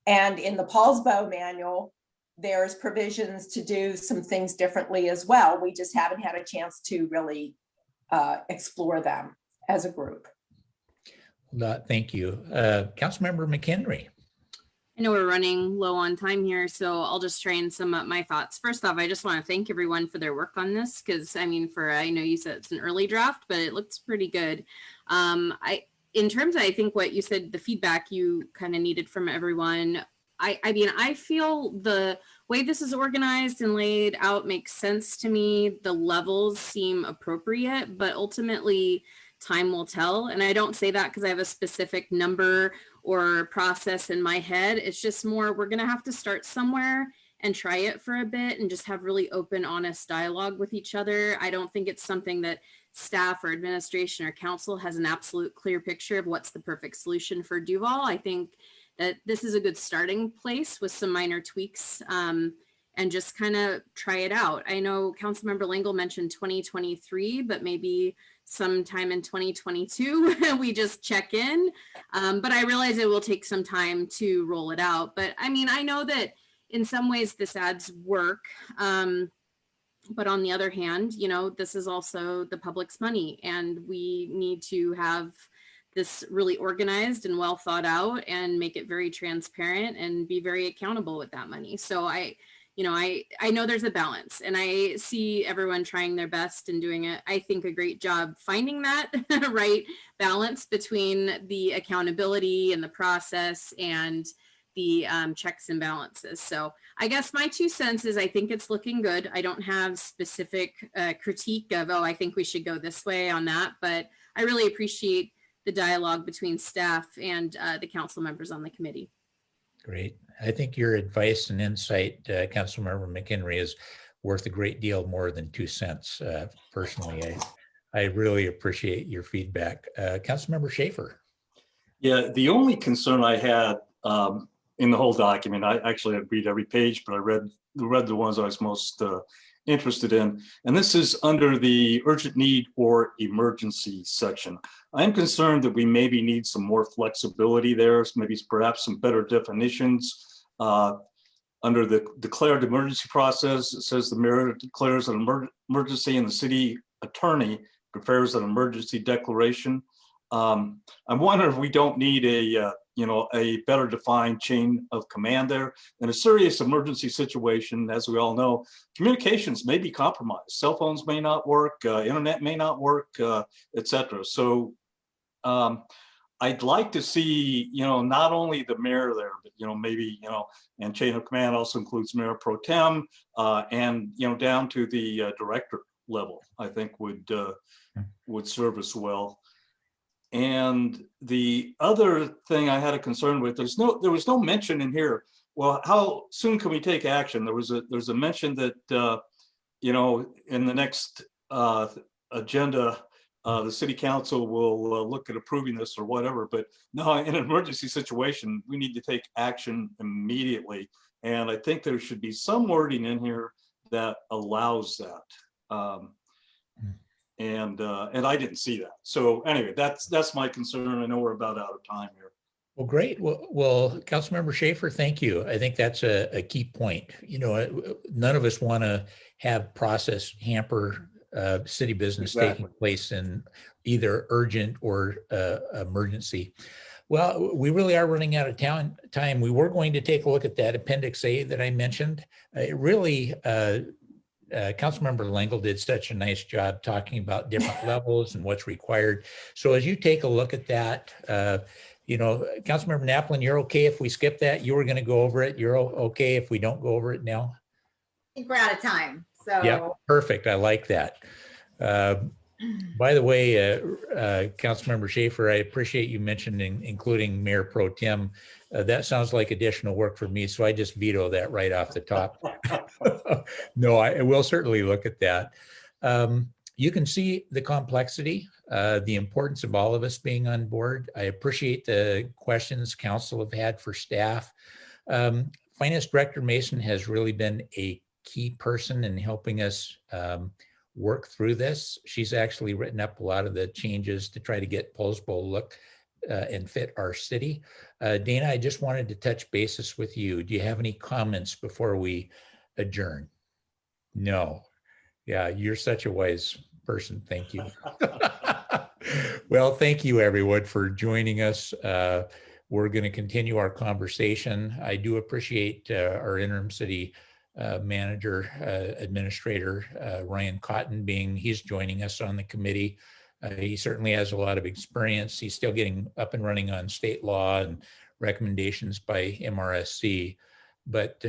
C: And in the Paulsbo manual, there's provisions to do some things differently as well. We just haven't had a chance to really explore them as a group.
B: Thank you. Councilmember McHenry.
I: I know we're running low on time here, so I'll just try and sum up my thoughts. First off, I just want to thank everyone for their work on this because, I mean, I know you said it's an early draft, but it looks pretty good. In terms of, I think what you said, the feedback you kind of needed from everyone, I mean, I feel the way this is organized and laid out makes sense to me. The levels seem appropriate, but ultimately time will tell. And I don't say that because I have a specific number or process in my head. It's just more, we're going to have to start somewhere and try it for a bit and just have really open, honest dialogue with each other. I don't think it's something that staff or administration or council has an absolute clear picture of what's the perfect solution for Duval. I think that this is a good starting place with some minor tweaks and just kind of try it out. I know Councilmember Lingle mentioned 2023, but maybe sometime in 2022, we just check in. But I realize it will take some time to roll it out. But I mean, I know that in some ways this adds work. But on the other hand, you know, this is also the public's money and we need to have this really organized and well thought out and make it very transparent and be very accountable with that money. So I know there's a balance and I see everyone trying their best and doing it, I think, a great job finding that right balance between the accountability and the process and the checks and balances. So I guess my 2 cents is I think it's looking good. I don't have specific critique of, oh, I think we should go this way on that, but I really appreciate the dialogue between staff and the council members on the committee.
B: Great. I think your advice and insight, Councilmember McHenry, is worth a great deal more than 2 cents. Personally, I really appreciate your feedback. Councilmember Schaefer.
D: Yeah, the only concern I had in the whole document, I actually had read every page, but I read the ones I was most interested in. And this is under the urgent need or emergency section. I'm concerned that we maybe need some more flexibility there, maybe perhaps some better definitions. Under the declared emergency process, it says the mayor declares an emergency and the city attorney prepares an emergency declaration. I'm wondering if we don't need a better defined chain of command there. In a serious emergency situation, as we all know, communications may be compromised. Cell phones may not work, internet may not work, etc. So I'd like to see, not only the mayor there, but, maybe, and chain of command also includes Mayor Pro Tem and, down to the director level, I think would serve us well. And the other thing I had a concern with, there was no mention in here. Well, how soon can we take action? There's a mention that in the next agenda the city council will look at approving this or whatever. But no, in an emergency situation, we need to take action immediately. And I think there should be some wording in here that allows that. And I didn't see that. So anyway, that's my concern. I know we're about out of time here.
B: Well, great. Well, Councilmember Schaefer, thank you. I think that's a key point. You know, none of us want to have process hamper city business taking place in either urgent or emergency. Well, we really are running out of time. We were going to take a look at that Appendix A that I mentioned. It really, Councilmember L'Engle did such a nice job talking about different levels and what's required. So as you take a look at that, you know, Councilmember Naplin, you're okay if we skip that? You were going to go over it. You're okay if we don't go over it now?
A: I think we're out of time. So
B: yeah, perfect. I like that. By the way, Councilmember Schaefer, I appreciate you mentioning including Mayor Pro Tem. That sounds like additional work for me, so I just veto that right off the top. No, I will certainly look at that. You can see the complexity, the importance of all of us being on board. I appreciate the questions council have had for staff. Finance Director Mason has really been a key person in helping us work through this. She's actually written up a lot of the changes to try to get Poulsbo look and fit our city. Dana, I just wanted to touch bases with you. Do you have any comments before we adjourn? No. Yeah, you're such a wise person. Thank you. Well, thank you everyone for joining us. We're going to continue our conversation. I do appreciate our interim city manager, administrator, Ryan Cotton he's joining us on the committee. He certainly has a lot of experience. He's still getting up and running on state law and recommendations by MRSC. But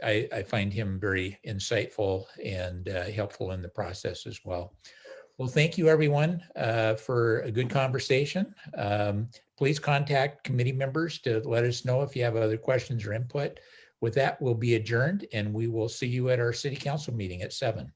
B: I find him very insightful and helpful in the process as well. Well, thank you everyone for a good conversation. Please contact committee members to let us know if you have other questions or input. With that, we'll be adjourned and we will see you at our city council meeting at 7.